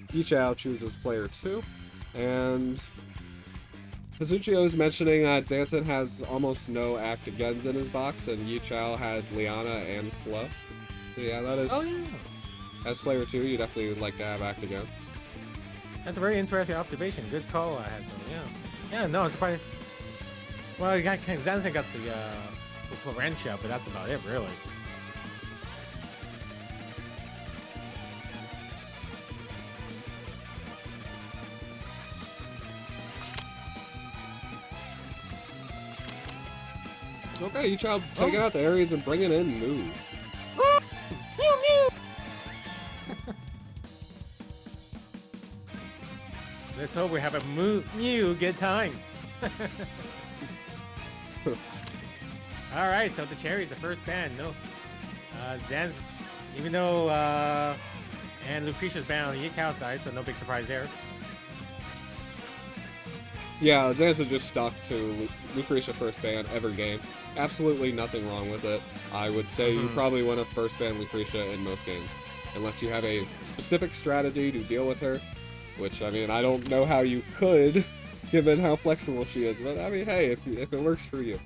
B: YiQiao chooses player 2, and Kazuchio is mentioning that Zansin has almost no active gens in his box, and YiQiao has Liana and Fluff. So yeah, that is...
A: Oh, yeah.
B: As player 2, you definitely would like to have active gens.
A: That's a very interesting observation. Good call, Hazel. Yeah, no, it's probably... Well, Zansin got the Florentia, but that's about it, really.
B: Okay, YiQiao taking out the areas and bringing in Moo.
A: Mew, mew. Let's hope we have a Mew good time. All right, so the Cherry's the first band. No, Zansin, even though and Lucretia's banned on the YiQiao side, so no big surprise there.
B: Yeah, Zansin just stuck to Lucretia first ban every game. Absolutely nothing wrong with it. I would say you probably want to first ban Lucretia in most games, unless you have a specific strategy to deal with her, which, I mean, I don't know how you could, given how flexible she is, but I mean, hey, if it works for you.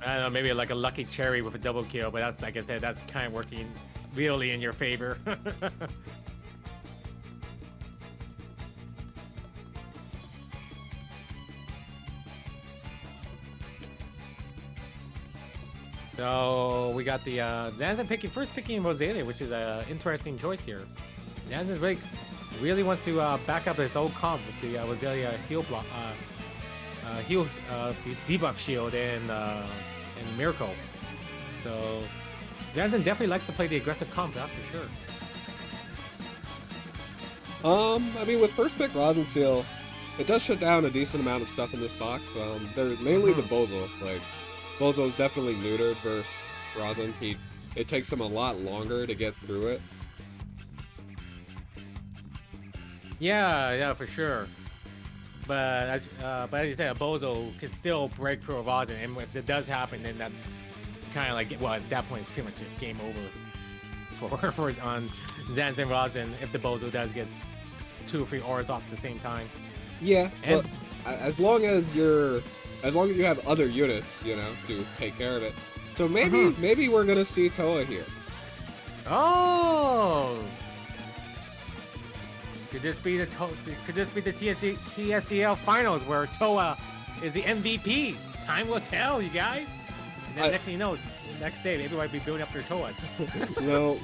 A: I don't know, maybe like a lucky Cherry with a double kill, but that's, like I said, that's kind of working really in your favor. So we got the Zansin first picking Rosalia, which is an interesting choice here. Zansin really wants to back up his old comp with the Rosalia heal block, the debuff shield and Miracle. So Zansin definitely likes to play the aggressive comp, that's for sure.
B: I mean, with first pick Rosin Seal, it does shut down a decent amount of stuff in this box. There's mainly the Bozo. Like, Bozo's definitely neutered versus Rosin. It takes him a lot longer to get through it.
A: Yeah, for sure. But as you said, a Bozo can still break through a Rosin, and if it does happen, then that's kind of like, well, at that point, it's pretty much just game over for on Zansin Rosin if the Bozo does get 2 or 3 auras off at the same time.
B: Yeah, and but as long as you have other units, you know, to take care of it. So maybe we're gonna see Toa here.
A: Oh! Could this be the TSdL finals where Toa is the MVP? Time will tell, you guys. And then next thing you know, next day everybody will be building up their Toas.
B: No,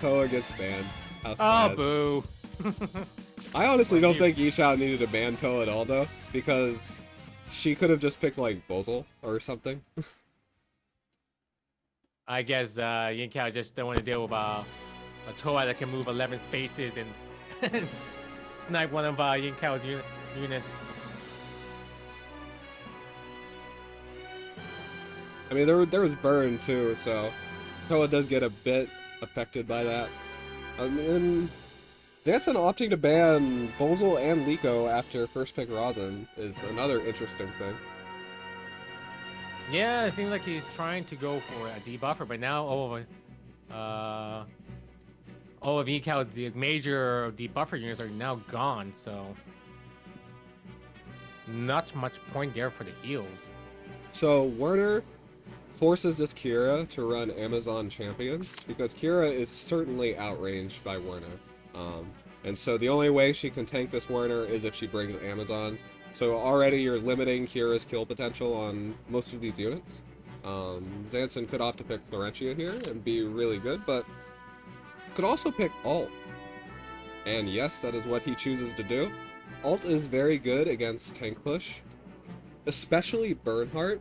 B: Toa gets banned.
A: How sad. Oh, boo.
B: I honestly don't think YiQiao needed to ban Toa at all, though, because she could have just picked like Bozel or something.
A: I guess YiQiao just don't want to deal with a Toa that can move 11 spaces and, and snipe one of YiQiao's units.
B: I mean, there was burn too, so Toa does get a bit affected by that. And Zansin opting to ban Bozel and Liko after first pick Rosin is another interesting thing.
A: Yeah, it seems like he's trying to go for a debuffer, but now all of YiQiao's the major debuffer units are now gone, so not much point there for the heals.
B: So Werner forces this Kira to run Amazon Champions because Kira is certainly outranged by Werner. And so the only way she can tank this Werner is if she brings Amazons. So already you're limiting Kira's kill potential on most of these units. Zansin could opt to pick Florentia here and be really good, but could also pick Alt. And yes, that is what he chooses to do. Alt is very good against tank push, especially Bernhardt.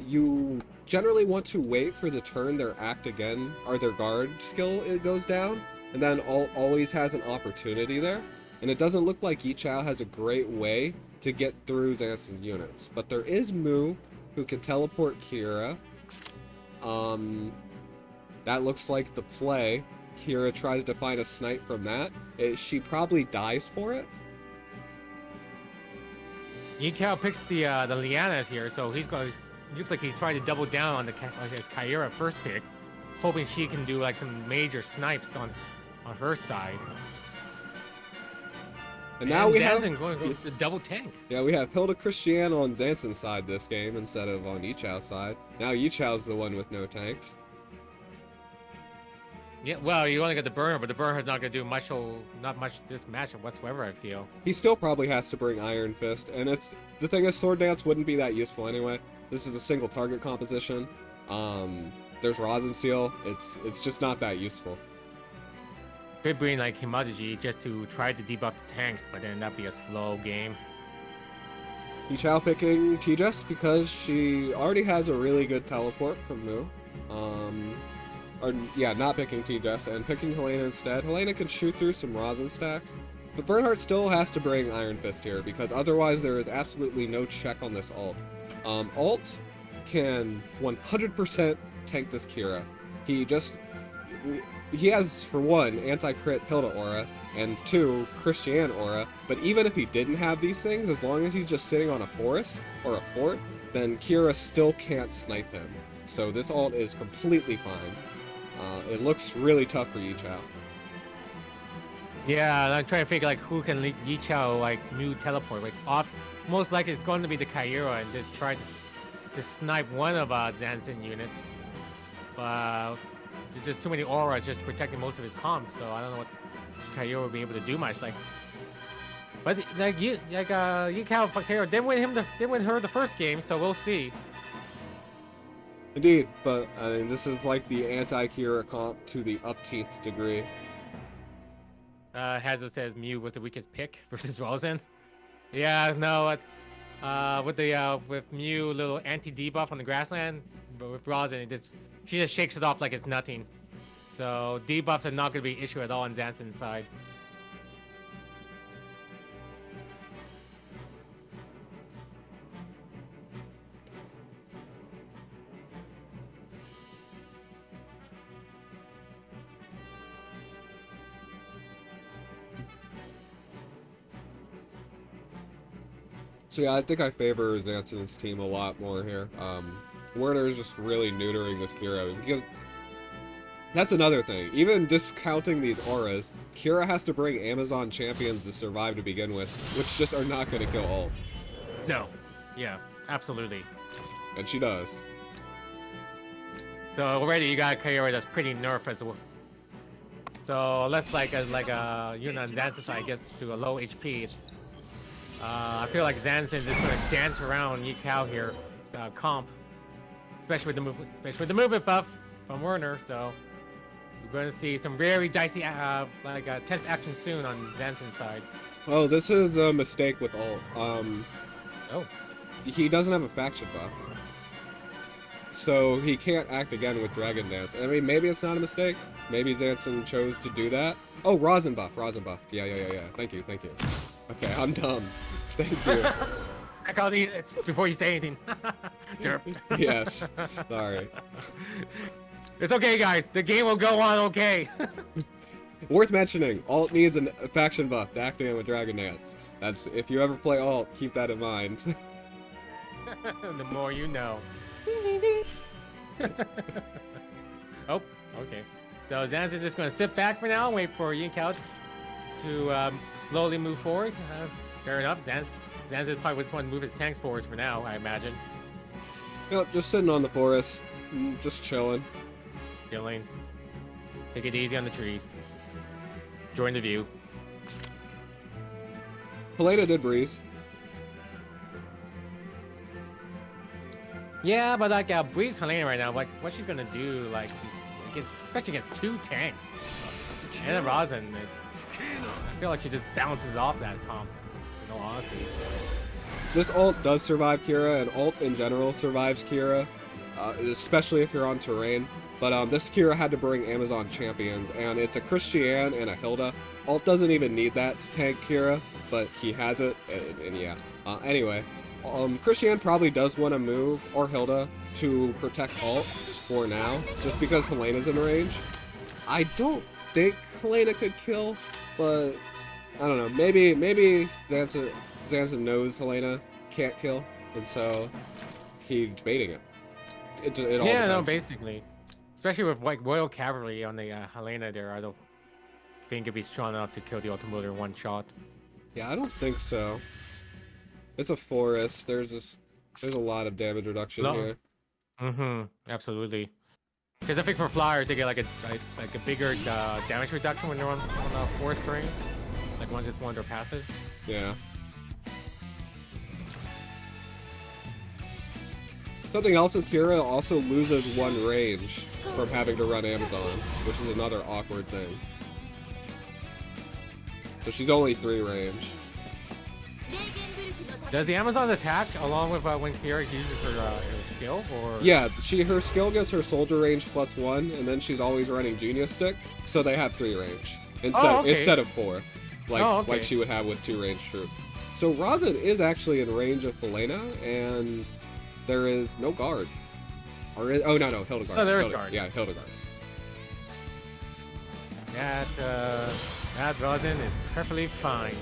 B: You generally want to wait for the turn their act again, or their guard skill it goes down, and then Alt always has an opportunity there. And it doesn't look like YiQiao has a great way to get through Zansin units. But there is Mu, who can teleport Kira. That looks like the play. Kira tries to find a snipe from that. She probably dies for it.
A: YiQiao picks the Lianas here, so he's going. Looks like he's trying to double down on his Kyra first pick, hoping she can do like some major snipes on her side.
B: And now we have
A: going the double tank.
B: Yeah, we have Hilda Christiane on Zansin's side this game instead of on YiQiao's side. Now YiQiao's the one with no tanks.
A: Yeah, well, you only got the burner, but the burner's not going to do much, not much this matchup whatsoever, I feel.
B: He still probably has to bring Iron Fist, and the thing is, Sword Dance wouldn't be that useful anyway. This is a single target composition. There's Rosin Seal. It's just not that useful.
A: Could bring like Himaji just to try to debuff the tanks, but then that'd be a slow game.
B: YiQiao picking TSdL because she already has a really good teleport from Mu. Not picking TSdL and picking Helena instead. Helena can shoot through some Rosin stacks, but Bernhardt still has to bring Iron Fist here because otherwise there is absolutely no check on this ult. Alt can 100% tank this Kira. He has, for one, anti-crit Hilda aura, and two, Christiane aura, but even if he didn't have these things, as long as he's just sitting on a forest or a fort, then Kira still can't snipe him. So this ult is completely fine. It looks really tough for YiQiao.
A: Yeah, I'm trying to figure like who can YiQiao like new teleport. Like most likely it's going to be the Kyra and just try to snipe one of Zansin units. There's just too many auras just protecting most of his comms, so I don't know what Kyra will be able to do much. But YiQiao Kyra didn't win her the first game, so we'll see.
B: Indeed, but I mean, this is like the anti-Kira comp to the upteenth degree.
A: Hazel says Mew was the weakest pick versus Rosin. Yeah, no, with Mew little anti-debuff on the grassland, but with Rosin, she just shakes it off like it's nothing. So debuffs are not going to be an issue at all on Zansin's side.
B: So yeah, I think I favor Zansin's team a lot more here. Werner is just really neutering this Kira. Because that's another thing. Even discounting these auras, Kira has to bring Amazon champions to survive to begin with, which just are not going to kill ult.
A: No. Yeah, absolutely.
B: And she does.
A: So already you got a Kyra that's pretty nerfed as well. So let's on Zansin's side gets to a low HP. I feel like Zansin is just gonna dance around YiQiao here, comp, especially with the movement buff from Werner. So we're going to see some very dicey, tense action soon on Zansin's side.
B: Oh, this is a mistake with ult.
A: Oh.
B: he doesn't have a faction buff. So he can't act again with Dragon Dance. I mean, maybe it's not a mistake. Maybe Zansin chose to do that. Oh, Rosin buff. Yeah. Thank you. Okay, I'm dumb. Thank you.
A: I called it before you say anything. Derp.
B: Yes. Sorry.
A: It's okay, guys. The game will go on okay.
B: Worth mentioning, Alt needs a faction buff to activate with Dragon Dance. That's, if you ever play Alt, keep that in mind.
A: The more you know. Oh, okay. So Zansin's just going to sit back for now and wait for YiQiao to slowly move forward. Fair enough. Zansin probably just want to move his tanks forward for now, I imagine.
B: Yep, just sitting on the forest, just chilling.
A: Chilling. Take it easy on the trees. Join the view.
B: Helena did breeze.
A: Yeah, but like Breeze Helena right now, like what's she gonna do? Like, especially against 2 tanks and a Rosin. I feel like she just bounces off that comp. In all honesty.
B: This ult does survive Kira, and ult in general survives Kira, especially if you're on terrain. But this Kira had to bring Amazon champions, and it's a Christiane and a Hilda. Ult doesn't even need that to tank Kira, but he has it, and yeah. Anyway, Christiane probably does want to move, or Hilda, to protect ult for now, just because Helena's in range. I don't think Helena could kill, but I don't know. Maybe Zansin knows Helena can't kill, and so he's baiting it. It all
A: yeah,
B: depends.
A: no, basically. Especially with like Royal Cavalry on the Helena there, I don't think it'd be strong enough to kill the Automotor in one shot.
B: Yeah, I don't think so. It's a forest. There's a lot of damage reduction here.
A: Absolutely. Because I think for flyers they get like a bigger damage reduction when they're on forest terrain, like one of their passes.
B: Yeah. Something else is Kira also loses 1 range from having to run Amazon, which is another awkward thing. So she's only 3 range.
A: Does the Amazon attack along with when Kira uses her skill, or?
B: Yeah, her skill gets her soldier range +1, and then she's always running Genius Stick, so they have 3 range instead of 4, like she would have with 2 range troops. So Rosin is actually in range of Helena, and there is no guard. Or is, oh no, Hildegard.
A: Oh, there is guard.
B: Yeah, Hildegard.
A: That Rosin is perfectly fine.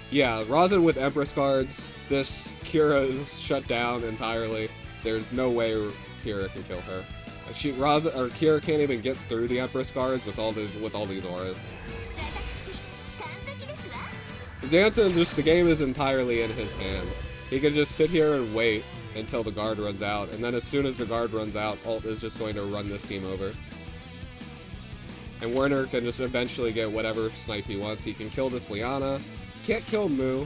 B: Yeah, Rosin with Empress guards. This Kira is shut down entirely. There's no way Kira can kill her. Kira can't even get through the Empress guards with all these auras. Zansin, the game is entirely in his hands. He can just sit here and wait until the guard runs out, and then as soon as the guard runs out, Ult is just going to run this team over. And Werner can just eventually get whatever snipe he wants. He can kill this Liana. Can't kill Mu.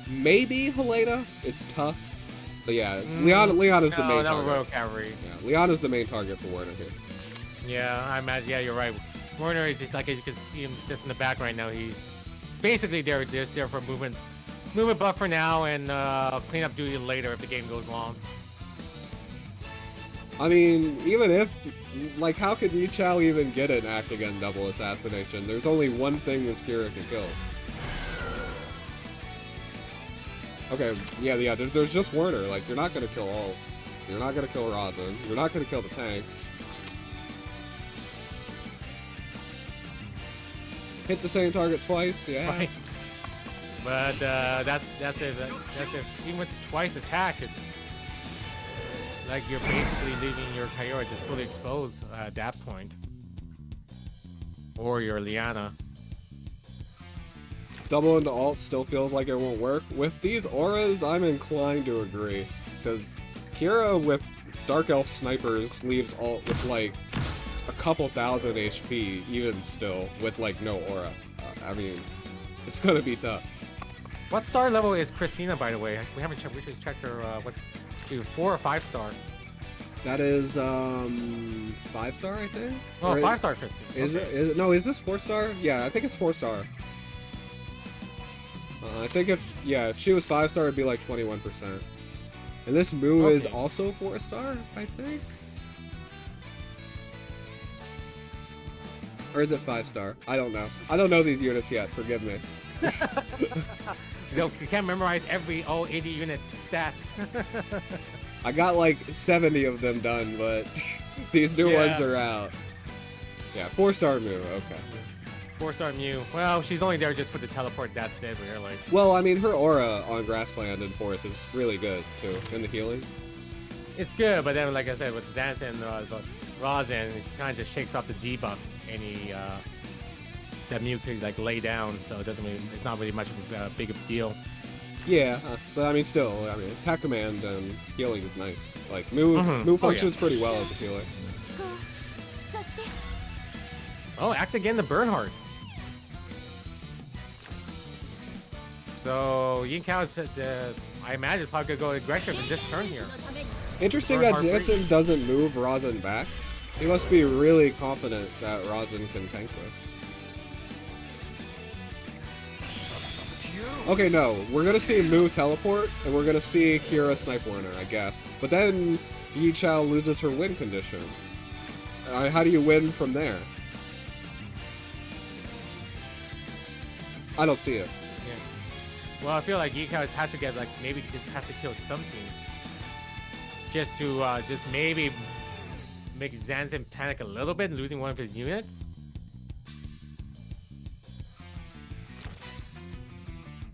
B: Maybe Helena. It's tough. But yeah, Liana's the main target.
A: Royal Cavalry.
B: Yeah, Liana's the main target for Werner here.
A: Yeah, I imagine. Yeah, you're right. Werner is just like, as you can see him just in the back right now. He's basically there for movement buff for now, and cleanup duty later if the game goes long.
B: I mean, even if, like, how could YiQiao even get an act again double assassination? There's only one thing this Kira can kill. Okay, yeah, there's just Werner. Like, you're not gonna kill all. You're not gonna kill Rosin. You're not gonna kill the tanks. Hit the same target twice, yeah.
A: Right. But that's it. Even with twice attack, it's like you're basically leaving your Kyora just fully exposed at that point. Or your Liana.
B: Double into ult still feels like it won't work. With these auras, I'm inclined to agree. Because Kira with Dark Elf snipers leaves ult with like a couple thousand HP, even still, with like no aura. I mean, it's gonna be tough.
A: What star level is Christina, by the way? We haven't checked. We should check her. What's 4 or 5 star?
B: That is 5-star, I think.
A: Oh, 5-star Christina.
B: Is it? No, is this 4-star? Yeah, I think it's 4-star. I think if she was 5-star, it'd be like 21%. And this Moo is
A: Okay.
B: also 4-star, I think? Or is it 5-star? I don't know. I don't know these units yet, forgive me.
A: You can't memorize every 80 unit stats.
B: I got like 70 of them done, but these new ones are out. Yeah, 4-star Moo, okay.
A: 4-star Mew. Well, she's only there just for the teleport, that's it, really.
B: Well, I mean, her aura on Grassland and Forest is really good, too, in the healing.
A: It's good, but then, like I said, with Zansin and Rosin, it kind of just shakes off the debuffs that Mew could like lay down, so it doesn't really, it's not really much of a big of a deal.
B: Yeah, but I mean, still, I mean, attack command and healing is nice. Like, Moo functions pretty well as a healer.
A: Oh, act again the Bernhardt. So YiQiao, I imagine, is probably gonna go aggressive in this turn here.
B: Interesting that Zansin doesn't move Rosin back. He must be really confident that Rosin can tank this. Okay, no, we're gonna see Moo teleport, and we're gonna see Kira snipe Warner, I guess. But then YiQiao loses her win condition. How do you win from there? I don't see it.
A: Yeah. Well, I feel like YiQiao has to get, like, maybe just have to kill something. Just to, just maybe make Zansin panic a little bit, losing one of his units.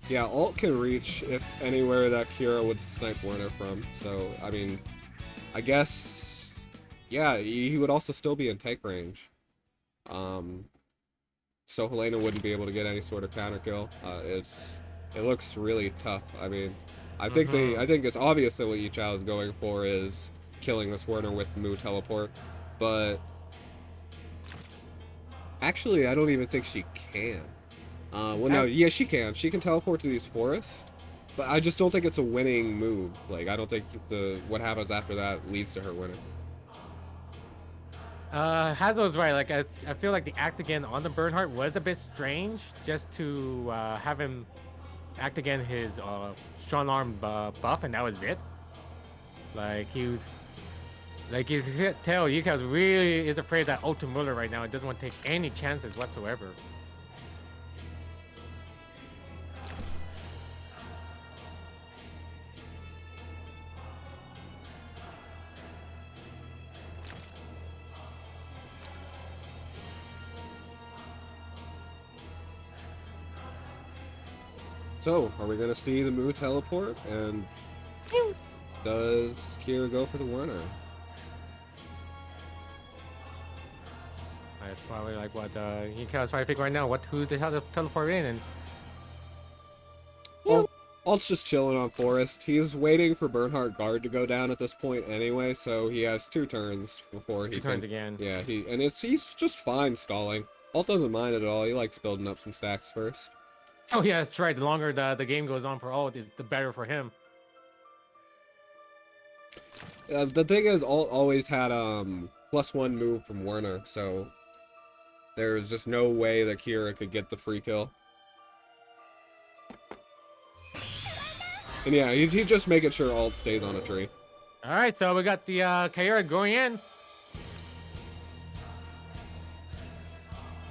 B: Yeah, ult can reach if anywhere that Kira would snipe Warner from. So, I mean, I guess, yeah, he would also still be in tank range. So Helena wouldn't be able to get any sort of counter kill. It looks really tough. I mean, I think it's obvious that what YiQiao is going for is killing this Warner with Moo teleport, but actually, I don't even think she can. Well, no, yeah, she can. She can teleport to these forests, but I just don't think it's a winning move. Like, I don't think what happens after that leads to her winning.
A: Hazo's right. Like, I feel like the act again on the Bernhardt was a bit strange, just to have him act again his strong arm buff, and that was it. Like, you could tell YiQiao really is afraid of that Ultimiller right now. It doesn't want to take any chances whatsoever.
B: So, are we gonna see the Moo teleport? And does Kira go for the Warner?
A: That's probably like what YiQiao's trying to figure right now. Who the hell to teleport in? And
B: Well, Alt's just chilling on Forest. He's waiting for Bernhardt Guard to go down at this point anyway, so he has 2 turns before he
A: turns again.
B: Yeah, he's just fine stalling. Alt doesn't mind it at all. He likes building up some stacks first.
A: Oh yeah, that's right. The longer the game goes on for Alt, the better for him.
B: The thing is, Alt always had +1 move from Warner, so there's just no way that Kira could get the free kill. And yeah, he's just making sure Alt stays on a tree.
A: All right, so we got the Kira going in.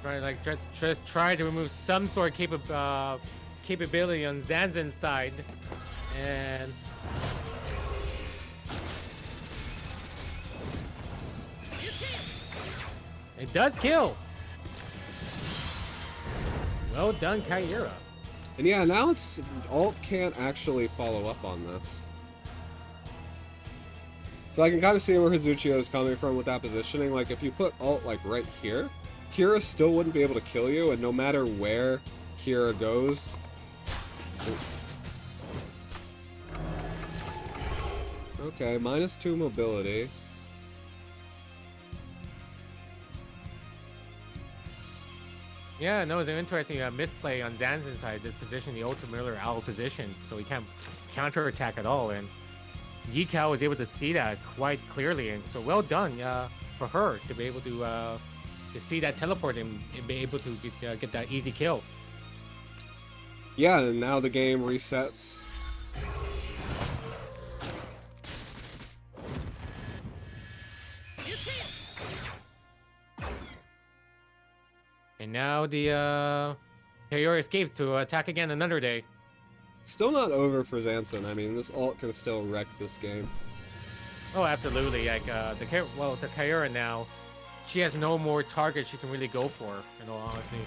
A: Right, like just try to remove some sort of capability on Zanzin's side, and it does kill. Well done, Kaira.
B: And yeah, now it's Alt can't actually follow up on this. So I can kind of see where Hazuchio is coming from with that positioning. Like, if you put Alt like right here, Kira still wouldn't be able to kill you, and no matter where Kira goes... Okay, -2 mobility.
A: Yeah, no, it's an interesting misplay on Zanzin's side to position the Ultimiller out of position, so he can't counterattack at all. And YiQiao was able to see that quite clearly, and so well done for her to be able to see that teleport and be able to get that easy kill.
B: Yeah, and now the game resets.
A: And now the Kaori escapes to attack again another day.
B: Still not over for Zansin. I mean, this ult can still wreck this game.
A: Oh, absolutely. Like the Kaori now, she has no more targets she can really go for. In all honesty.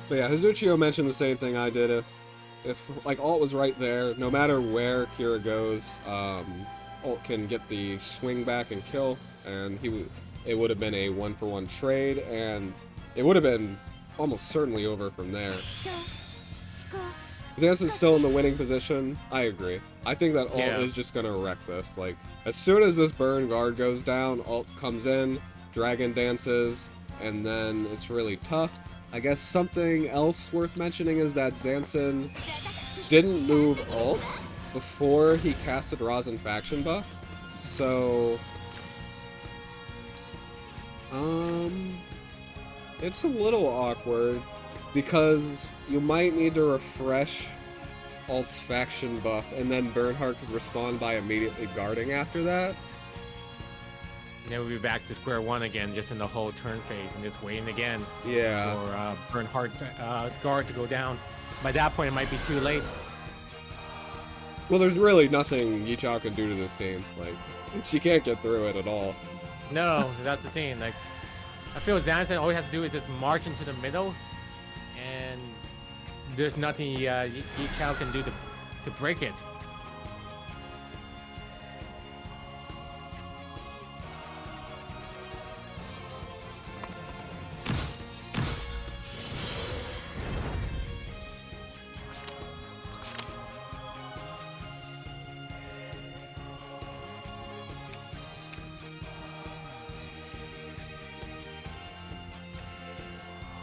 B: But yeah, Hazuchio mentioned the same thing I did. If like ult was right there, no matter where Kira goes, ult can get the swing back and kill, and it would have been a 1-for-1 trade, and it would have been almost certainly over from there. Zansin's still in the winning position. I agree. I think that ult is just gonna wreck this. Like, as soon as this burn guard goes down, ult comes in, dragon dances, and then it's really tough. I guess something else worth mentioning is that Zansin didn't move ult before he casted Rosin faction buff. So it's a little awkward because you might need to refresh ult's faction buff and then Bernhardt could respond by immediately guarding after that.
A: And then we'll be back to square one again, just in the whole turn phase, and just waiting again for Bernhardt guard to go down. By that point, it might be too late.
B: Well, there's really nothing YiQiao can do to this game. Like, she can't get through it at all.
A: No, that's the thing. Like, I feel Zansin all he has to do is just march into the middle, and there's nothing YiQiao can do to break it.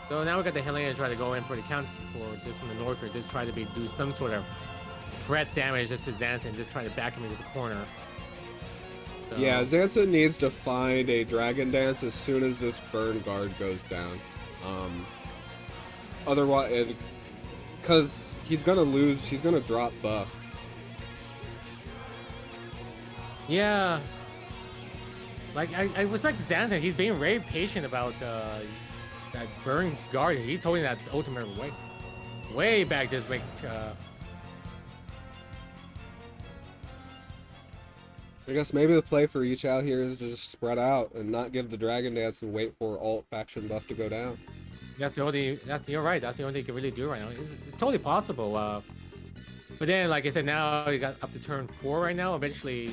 A: So now we got the Helena try to go in for the count for just from the north, or just try to do some sort of threat damage just to Zansin, just try to back him into the corner. So,
B: yeah, Zansin needs to find a Dragon Dance as soon as this burn guard goes down. Otherwise, because he's gonna lose, he's gonna drop buff.
A: Yeah. Like, I respect Zansin. He's being very patient about that burn guard. He's holding that ultimate way back this week.
B: I guess maybe the play for YiQiao here is to just spread out and not give the Dragon Dance and wait for ult faction buff to go down.
A: You're right. That's the only thing he can really do right now. It's totally possible. But then, like I said, now you got up to turn 4 right now. Eventually,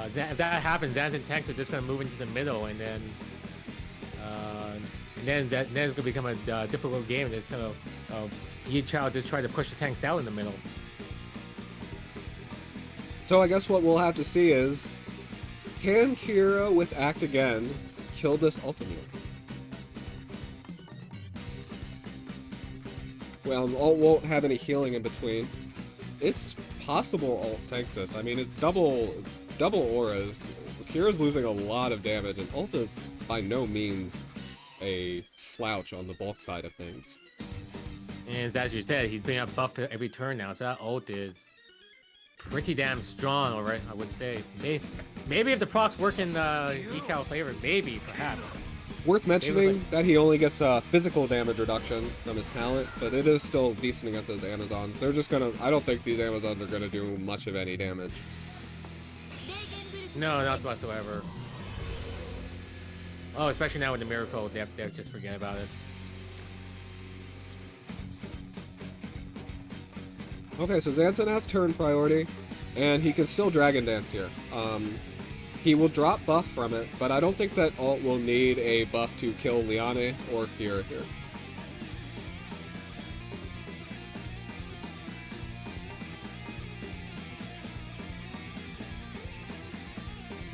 A: if that happens, Zansin tanks are just gonna move into the middle, and then it's gonna become a difficult game. Instead of YiQiao just try to push the tanks out in the middle.
B: So I guess what we'll have to see is, can Kira with Act Again kill this ultimate? Well, ult won't have any healing in between. It's possible ult tanks this. I mean, it's double auras. Kira's losing a lot of damage, and ult is by no means a slouch on the bulk side of things.
A: And as you said, he's being up buffed every turn now, so that ult is pretty damn strong, alright, I would say. Maybe if the procs work in YiQiao favor, maybe, perhaps.
B: Worth mentioning that he only gets physical damage reduction from his talent, but it is still decent against his Amazons. They're just gonna... I don't think these Amazons are gonna do much of any damage.
A: No, not whatsoever. Oh, especially now with the Miracle, they just forget about it.
B: Okay, so Zansin has turn priority, and he can still Dragon Dance here. He will drop buff from it, but I don't think that ult will need a buff to kill Liane or Kira here.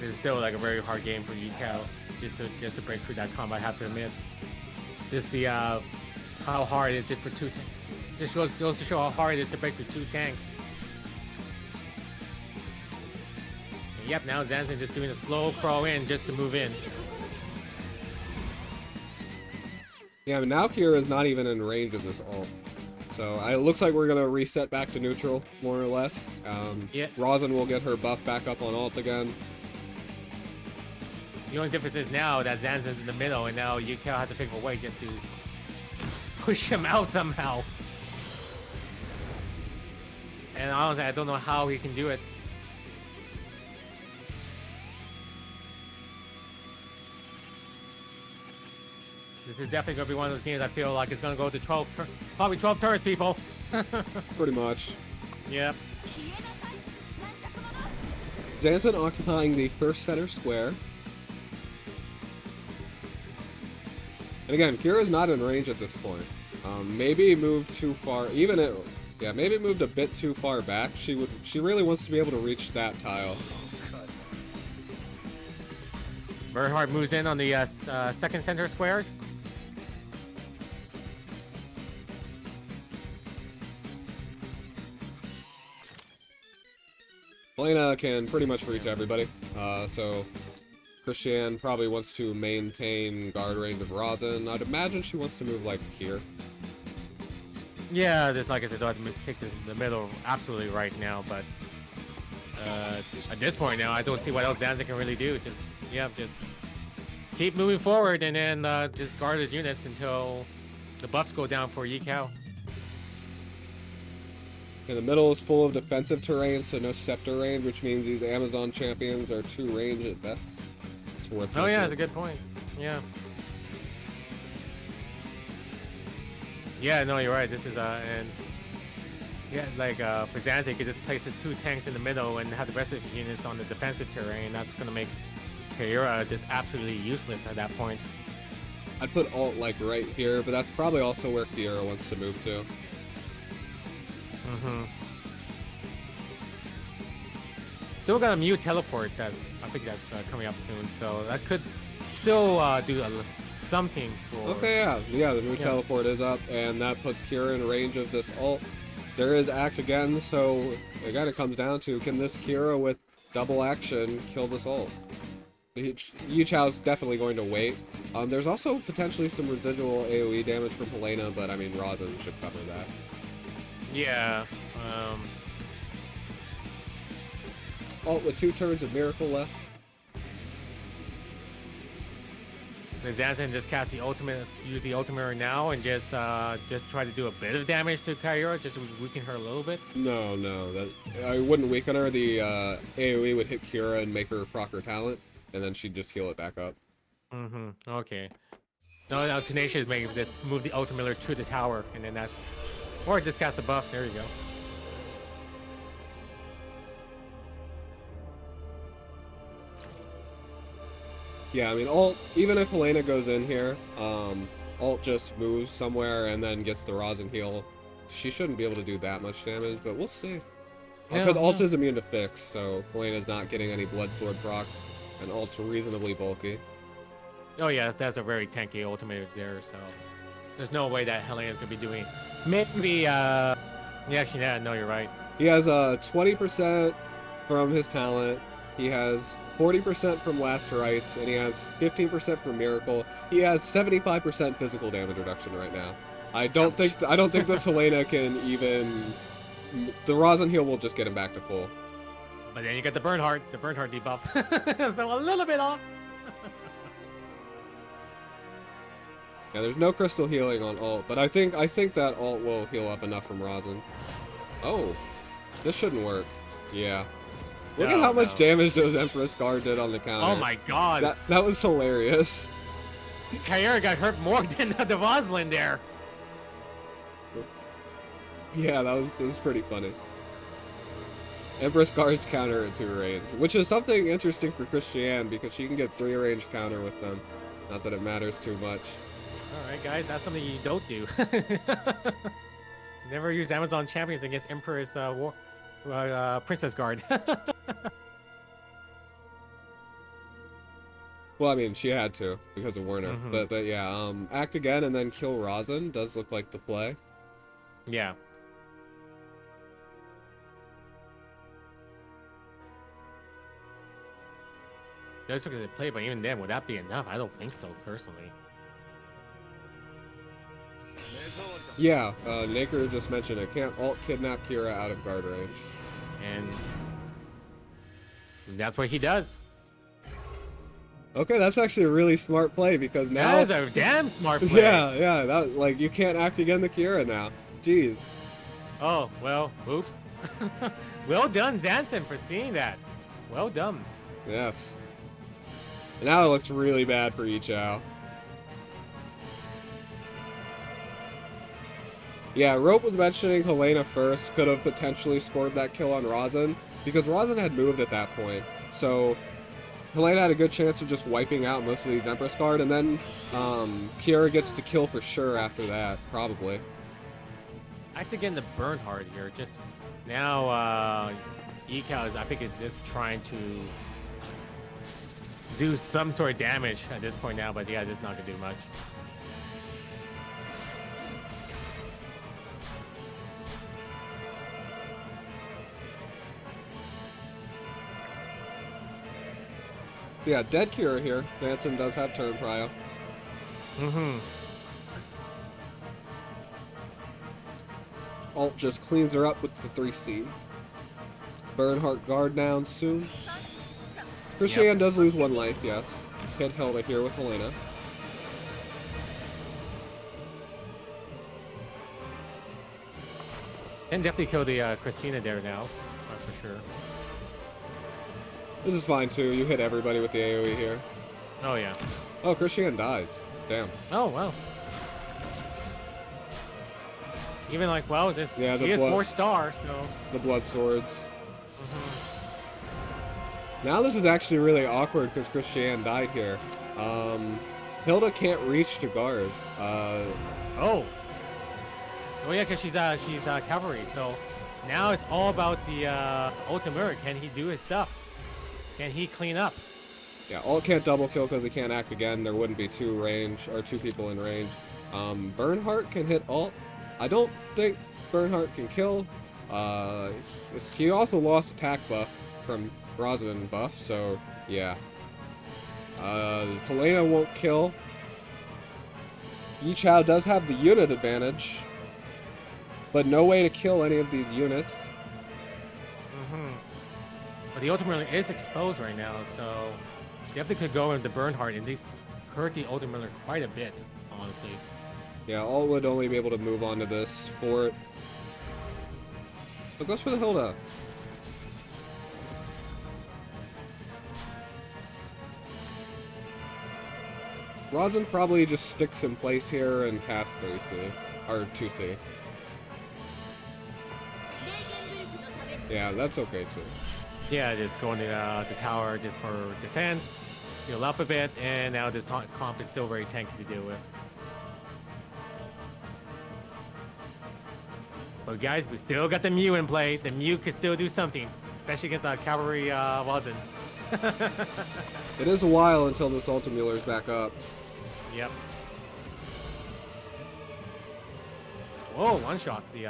A: It's still like a very hard game for YiQiao just to break through that combo, I have to admit. Just the how hard it is just for two tanks. Just goes to show how hard it is to break through 2 tanks. And yep, now Zansin just doing a slow crawl in just to move in.
B: Yeah, but now Kira is not even in range of this ult. So it looks like we're going to reset back to neutral, more or less.
A: Yeah.
B: Rosin will get her buff back up on ult again.
A: The only difference is now that Zansin's in the middle, and now YiQiao has to think of a way just to push him out somehow. And honestly, I don't know how he can do it. This is definitely going to be one of those games I feel like it's going to go to 12, probably 12 turns, people.
B: Pretty much.
A: Yep.
B: Zansin occupying the first center square. And again, Kira's not in range at this point. Maybe moved too far. Yeah, maybe moved a bit too far back. She really wants to be able to reach that tile.
A: Bernhardt moves in on the second center square.
B: Helena can pretty much reach everybody. So Christiane probably wants to maintain guard range of Rosin. I'd imagine she wants to move like here.
A: Yeah, just like I said, don't have to take the middle absolutely right now, but at this point now, I don't see what else Zansin can really do. Just keep moving forward and then just guard his units until the buffs go down for YiQiao.
B: And the middle is full of defensive terrain, so no scepter range, which means these Amazon champions are 2 range at best. It's worth
A: Oh yeah, that's a good point. Yeah. Yeah, no, you're right. This is and yeah, like for Zansin, he could just place his 2 tanks in the middle and have the rest of his units on the defensive terrain. That's gonna make Kaira just absolutely useless at that point.
B: I'd put alt like right here, but that's probably also where Kiera wants to move to.
A: Still got a Mew teleport I think that's coming up soon, so that could still do something for...
B: Okay, yeah, the Mew teleport is up, and that puts Kira in range of this ult. There is act again, so again it comes down to, can this Kira with double action kill this ult? YiQiao's definitely going to wait. There's also potentially some residual AoE damage from Helena, but I mean Rosin should cover that.
A: Yeah.
B: Alt with 2 turns of Miracle left.
A: Does Zansin just cast the ultimate, use the ultimate right now, and just try to do a bit of damage to Kaira, just to weaken her a little bit?
B: No, that I wouldn't weaken her. The AoE would hit Kira and make her proc her talent, and then she'd just heal it back up.
A: Okay. No, Tenacious may move the ultimate to the tower, and then that's... Or just cast a buff. There you go.
B: Yeah, I mean, alt, even if Helena goes in here, alt just moves somewhere and then gets the Rosin heal. She shouldn't be able to do that much damage, but we'll see. Because alt is immune to fix, so Helena's not getting any Blood Sword procs, and alt's reasonably bulky.
A: Oh yeah, that's a very tanky ultimate there, so there's no way that Helena's gonna be doing... Maybe, yeah, actually, yeah, no, you're right.
B: He has 20% from his talent. He has 40% from Last Rites, and he has 15% from Miracle. He has 75% physical damage reduction right now. I don't think this Helena can even... The Rosin heal will just get him back to full.
A: But then you get the Bernhardt debuff. So a little bit off.
B: Yeah, there's no crystal healing on alt, but I think that alt will heal up enough from Rosin. Oh, this shouldn't work. Yeah. Look at how much damage those Empress Guard did on the counter.
A: Oh my god.
B: That was hilarious.
A: Kaira got hurt more than the Roslyn there.
B: Yeah, it was pretty funny. Empress Guard's counter at 2 range, which is something interesting for Christiane because she can get 3 range counter with them. Not that it matters too much.
A: Alright guys, that's something you don't do. Never use Amazon champions against Empress Princess Guard.
B: Well, I mean, she had to because of Werner. But yeah, act again and then kill Rosin does look like the play.
A: Yeah. That's look at the play, but even then, would that be enough? I don't think so, personally.
B: Yeah, Naker just mentioned it. Can't alt kidnap Kira out of guard range.
A: And that's what he does.
B: Okay, that's actually a really smart play because now.
A: That is a damn smart play.
B: Yeah, that like you can't act again the Kira now. Jeez.
A: Oh, well, oops. Well done, Zansin, for seeing that. Well done.
B: Yes. Now it looks really bad for YiQiao. Yeah, Rope was mentioning Helena first could have potentially scored that kill on Razin because Razin had moved at that point. So Helena had a good chance of just wiping out most of these Empress card, and then Kira gets to kill for sure after that, probably.
A: I have to get in the Bernhardt here. Just now, YiQiao is, I think, is just trying to do some sort of damage at this point now, but yeah, just not gonna do much.
B: Yeah, dead Kira here. Zansin does have turn prio. Alt just cleans her up with the 3C. Bernhardt guard down soon. Christiane does lose 1 life, yes. Hit Hilda here with Helena.
A: And definitely kill the Christina there now. That's for sure.
B: This is fine too. You hit everybody with the AoE here.
A: Oh, yeah.
B: Oh, Christiane dies. Damn.
A: Oh, wow. Even like, well, this
B: Yeah,
A: he is 4-star, so.
B: The blood swords. Now this is actually really awkward because Christiane died here. Hilda can't reach to guard.
A: Oh yeah, because she's cavalry. So now it's all about the Ultimate. Can he do his stuff? Can he clean up?
B: Yeah, Alt can't double kill because he can't act again. There wouldn't be 2 people in range. Bernhardt can hit Alt. I don't think Bernhardt can kill. He also lost attack buff from Razin buff, so yeah. Helena won't kill. YiQiao does have the unit advantage, but no way to kill any of these units.
A: But the Ultimate is exposed right now, so definitely could go with the Bernhardt and these hurt the Ultimate quite a bit, honestly.
B: Yeah, Alt would only be able to move on to this fort. But goes for the Hilda. Razin probably just sticks in place here and casts 3C, or 2C. Yeah, that's okay too.
A: Yeah, just going to the tower just for defense, heal up a bit, and now this comp is still very tanky to deal with. But guys, we still got the Mew in play. The Mew can still do something, especially against cavalry Razin.
B: It is a while until this Ultimuller's back up.
A: Yep. Whoa, one-shots the,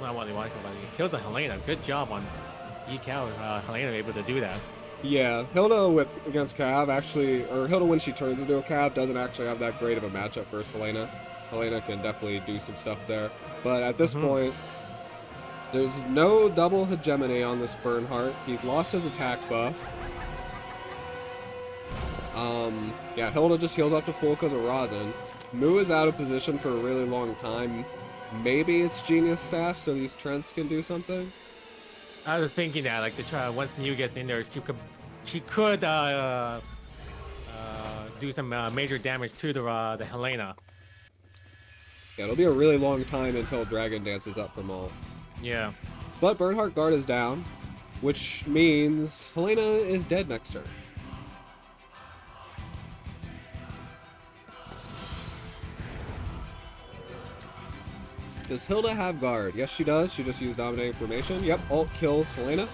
A: not one shot, but he kills the Helena. Good job on YiQiao. Helena able to do that.
B: Yeah, Hilda against Cav actually, or Hilda when she turns into a Cav doesn't actually have that great of a matchup versus Helena. Helena can definitely do some stuff there. But at this point, there's no double hegemony on this Bernhardt. He's lost his attack buff. Yeah, Hilda just heals up to full because of Razin. Mu is out of position for a really long time. Maybe it's Genius Staff so these Trents can do something?
A: I was thinking that, like, once Mew gets in there, she could do some major damage to the Helena.
B: Yeah, it'll be a really long time until Dragon Dance is up from Alt.
A: Yeah.
B: But Bernhardt guard is down, which means Helena is dead next turn. Does Hilda have guard? Yes, she does. She just used Dominating Formation. Yep, Alt kills Helena.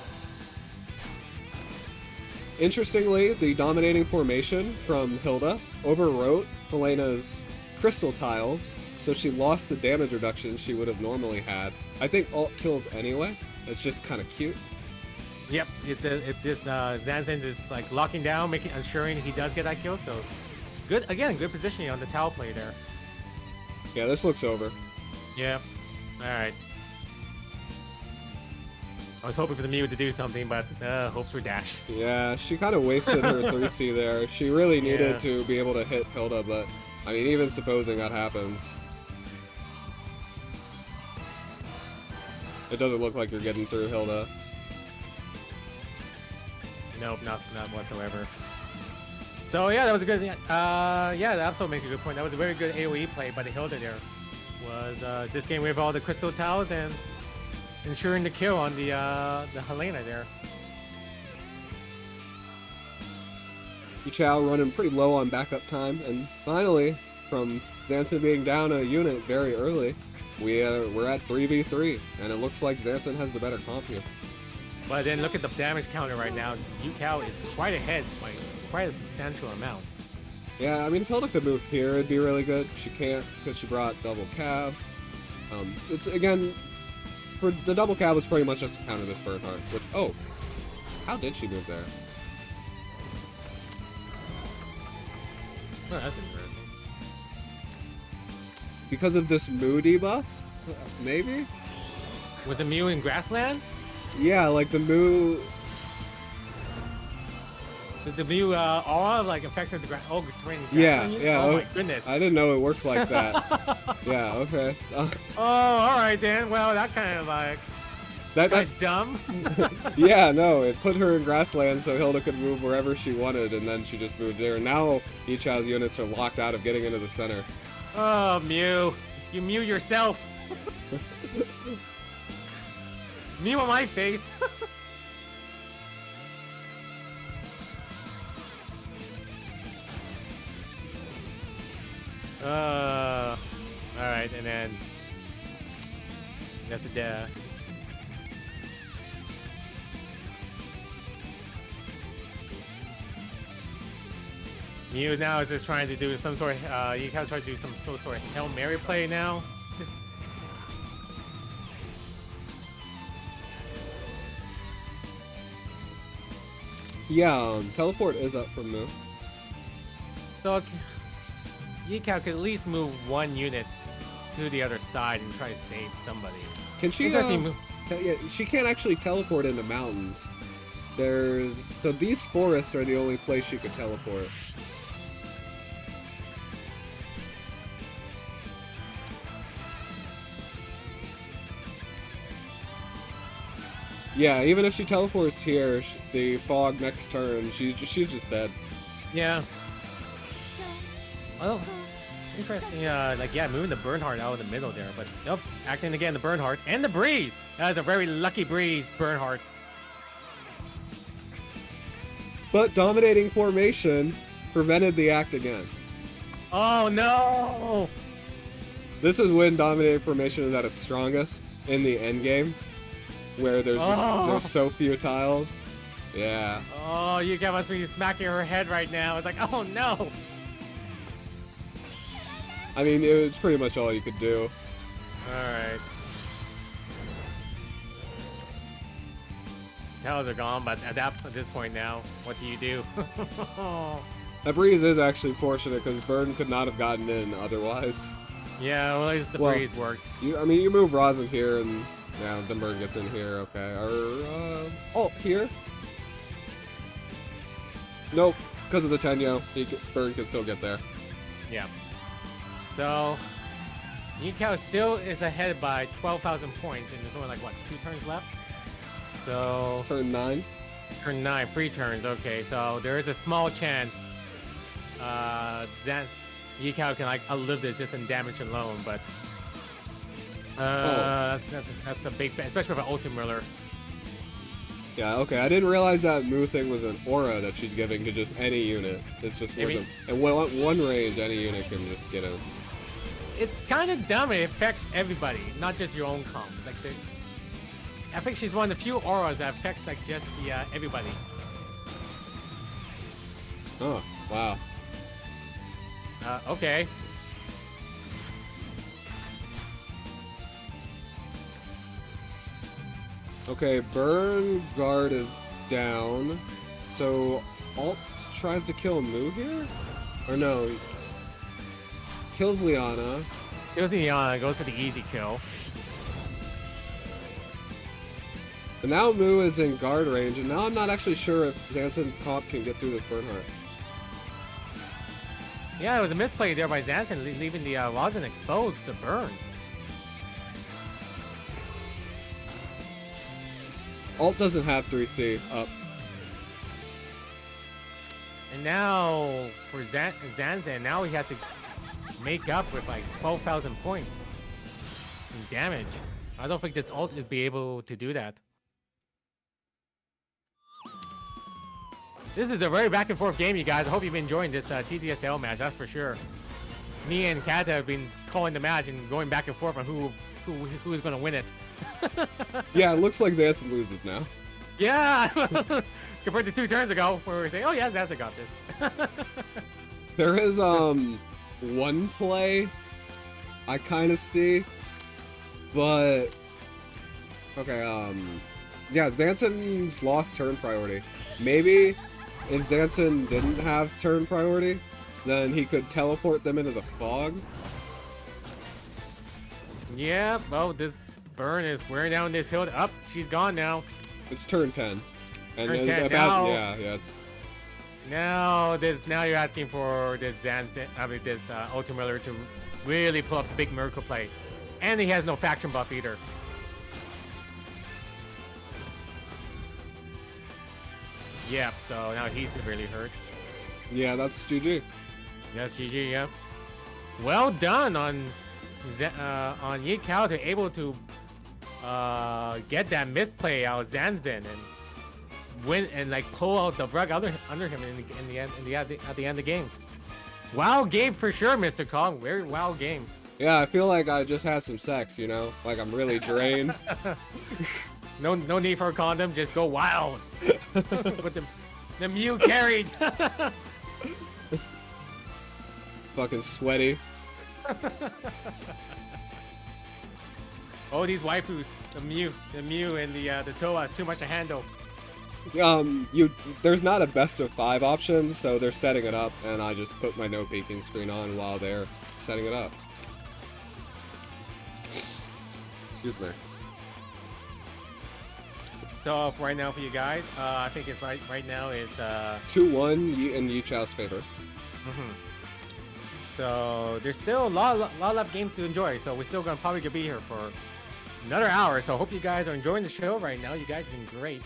B: Interestingly, the Dominating Formation from Hilda overwrote Helena's Crystal Tiles, so she lost the damage reduction she would have normally had. I think Alt kills anyway. It's just kind of cute.
A: Yep, Zansin is like locking down, ensuring he does get that kill, so good positioning on the Tau play there.
B: Yeah, this looks over.
A: Yeah. All right. I was hoping for the Mew to do something, but hopes were dashed.
B: Yeah, she kind of wasted her 3C there. She really needed
A: Yeah.
B: to be able to hit Hilda, but I mean, even supposing that happens, it doesn't look like you're getting through Hilda.
A: Nope, not whatsoever. So yeah, that was a good. Yeah, that also makes a good point. That was a very good AOE play by the Hilda there. Was this game with all the crystal tiles and ensuring the kill on the Helena there.
B: YiQiao running pretty low on backup time, and finally, from Zansin being down a unit very early, we're at 3v3, and it looks like Zansin has the better comp here.
A: But then look at the damage counter right now. YiQiao is quite ahead by quite a substantial amount.
B: Yeah, I mean, if Hilda could move here, it'd be really good. She can't because she brought double cab. It's again, for the double cab was pretty much just to counter this Bernhardt. Which, oh, how did she move there?
A: Oh, that's interesting.
B: Because of this Moo debuff, maybe?
A: With the Mew in Grassland?
B: Yeah, like the Moo.
A: Did the Mew aura like affected the terrain?
B: Yeah, yeah.
A: Oh my goodness.
B: I didn't know it worked like that. Yeah, okay.
A: Oh, all right, Dan. Well, that kind of like
B: That
A: dumb.
B: Yeah, no, it put her in Grassland so Hilda could move wherever she wanted, and then she just moved there. Now YiQiao's units are locked out of getting into the center.
A: Oh, Mew. You Mew yourself. Mew on my face. Alright, and then that's a Mew now is just trying to do some sort of YiQiao's trying to do some sort of Hail Mary play now.
B: Yeah, teleport is up from Moo.
A: So YiQiao could at least move one unit to the other side and try to save somebody.
B: Can she? Yeah, she can't actually teleport into mountains. So these forests are the only place she could teleport. Yeah, even if she teleports here, the fog next turn, she's just dead.
A: Yeah. Well, interesting. Like yeah, moving the Bernhardt out of the middle there, but nope, acting again the Bernhardt and the Breeze. That is a very lucky Breeze, Bernhardt.
B: But dominating formation prevented the act again.
A: Oh no!
B: This is when dominating formation is at its strongest in the end game, where there's so few tiles. Yeah.
A: Oh, YiQiao must be smacking her head right now. It's like, oh no!
B: I mean, it was pretty much all you could do.
A: Alright. Tiles are gone, but at this point now, what do you do?
B: That Breeze is actually fortunate because Burn could not have gotten in otherwise.
A: Yeah, well, at least the Breeze worked.
B: I mean, you move Rosin here and yeah, then Burn gets in here, okay. Or, here? Nope, because of the Tenyo, Burn can still get there.
A: Yeah. So, YiQiao still is ahead by 12,000 points, and there's only like, what, 2 turns left? So...
B: Turn 9?
A: Turn 9, 3 turns, okay. So, there is a small chance YiQiao can, like, outlive this just in damage alone, but... That's a big... Especially with an Ultimiller.
B: Yeah, okay. I didn't realize that Moo thing was an aura that she's giving to just any unit. It's just one range, any unit can just get in.
A: It's kind of dumb. It affects everybody, not just your own comp. Like I think she's one of the few auras that affects like just the everybody.
B: Oh, wow.
A: Okay.
B: Okay, Burn Guard is down. So Alt tries to kill Moo here? Or no? Kills Liana.
A: Kills Liana, goes for the easy kill.
B: And now Mu is in guard range, and now I'm not actually sure if Zansin's comp can get through this Bernhardt.
A: Yeah, it was a misplay there by Zansin, leaving the Rosin exposed to burn.
B: Alt doesn't have 3C up.
A: And now for Zansin, now he has to make up with like 12,000 points in damage. I don't think this ult is be able to do that. This is a very back and forth game, you guys. I hope you've been enjoying this TSdL match, that's for sure. Me and Kata have been calling the match and going back and forth on who is going to win it.
B: Yeah, it looks like Zansin loses now.
A: Yeah, compared to 2 turns ago, where we were saying, "Oh yeah, Zansin got this."
B: There is one play I kind of see, but okay, yeah, Zansin's lost turn priority. Maybe if Zansin didn't have turn priority, then he could teleport them into the fog.
A: Yeah, well, this burn is wearing down this hill. Up, she's gone now.
B: It's turn 10. And
A: Turn
B: it's
A: 10,
B: about,
A: now,
B: yeah, it's...
A: Now you're asking for this Zansin, this Ultimiller to really pull up the big miracle play. And he has no faction buff either. Yeah, so now he's severely hurt.
B: Yeah, that's GG.
A: Yes, GG, yeah. Well done on YiQiao to able to get that misplay out of Zansin and win and like pull out the rug under him in the end at the end of the game. Wow game for sure, Mr. Kong. Very wow game.
B: Yeah, I feel like I just had some sex, you know? Like I'm really drained.
A: No need for a condom, just go wild. With the Mew carried.
B: Fucking sweaty.
A: Oh, these waifus, the Mew and the Toa, too much to handle.
B: There's not a best of 5 option, so they're setting it up, and I just put my no peeking screen on while they're setting it up. Excuse me.
A: So right now for you guys, I think it's right now it's
B: 2-1 in YiQiao's favor.
A: So there's still a lot of games to enjoy. So we're still gonna probably be here for another hour. So I hope you guys are enjoying the show right now. You guys have been great.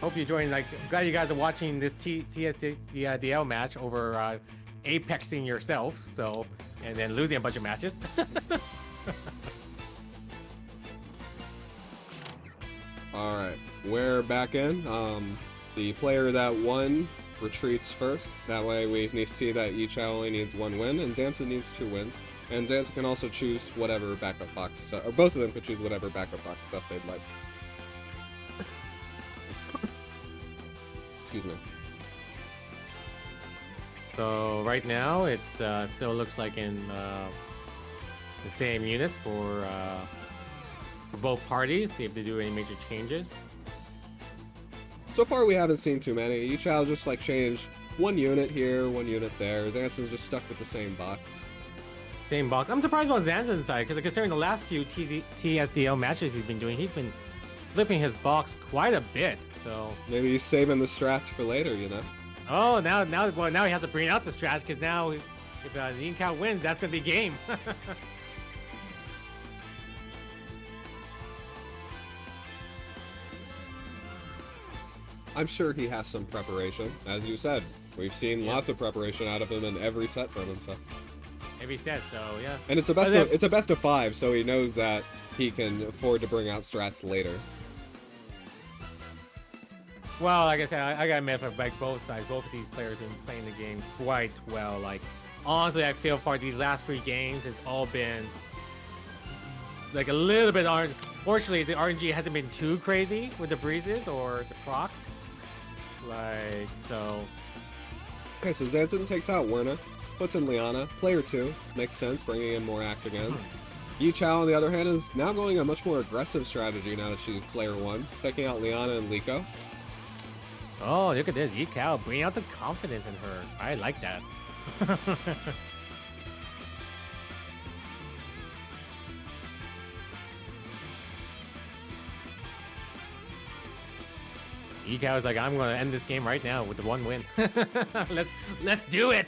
A: Hope you're enjoying. Like, glad you guys are watching this TSdL match over apexing yourself. So and then losing a bunch of matches.
B: All right, we're back in. The player that won retreats first. That way we see that YiQiao only needs 1 win, and Zansin needs 2 wins. And Zansin can also choose whatever backup box, or both of them can choose whatever backup box stuff they'd like. Excuse me.
A: So right now it's still looks like in the same units for both parties. See if they do any major changes.
B: So far we haven't seen too many. YiQiao just like changed 1 unit here, 1 unit there. Zansin's just stuck with the same box.
A: Same box. I'm surprised about Zansin's side, because considering the last few TSdL matches he's been doing, he's been flipping his box quite a bit. So
B: maybe he's saving the strats for later, you know?
A: Oh, now he has to bring out the strats, because now if YiQiao wins, that's gonna be game.
B: I'm sure he has some preparation. As you said, we've seen lots of preparation out of him in every set from him. So.
A: Every set, so yeah.
B: And it's a best of 5, so he knows that he can afford to bring out strats later.
A: Well, like I said, I gotta admit, for like both sides, both of these players have been playing the game quite well. Like, honestly, I feel for these last 3 games, it's all been like a little bit RNG. Fortunately, the RNG hasn't been too crazy with the breezes or the procs. Like, so.
B: Okay, so Zansin takes out Werner, puts in Liana, player 2, makes sense, bringing in more act again. YiQiao, on the other hand, is now going a much more aggressive strategy now that she's player 1, taking out Liana and Liko.
A: Oh, look at this. YiQiao, bring out the confidence in her. I like that. YiQiao is like, I'm gonna end this game right now with the 1 win. let's do it.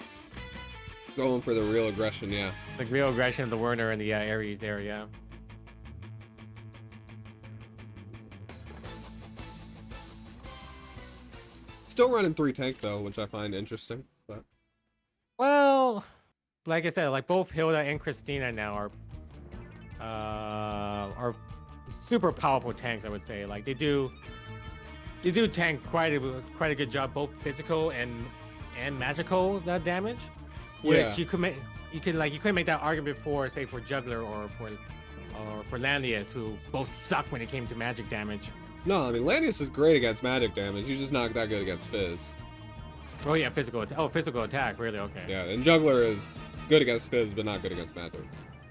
B: Going for the real aggression, yeah.
A: Like real aggression of the Werner and the Ares there, yeah.
B: Still running 3 tank though, which I find interesting. But
A: well, like I said, like both Hilda and Christina now are super powerful tanks. I would say, like they do tank quite a good job, both physical and magical damage. Which
B: yeah.
A: you couldn't make that argument before, say for Juggler or for Landius, who both suck when it came to magic damage.
B: No, I mean Landius is great against magic damage. He's just not that good against Fizz.
A: Oh yeah, physical attack. Oh, physical attack, really? Okay.
B: Yeah, and Juggler is good against Fizz, but not good against magic.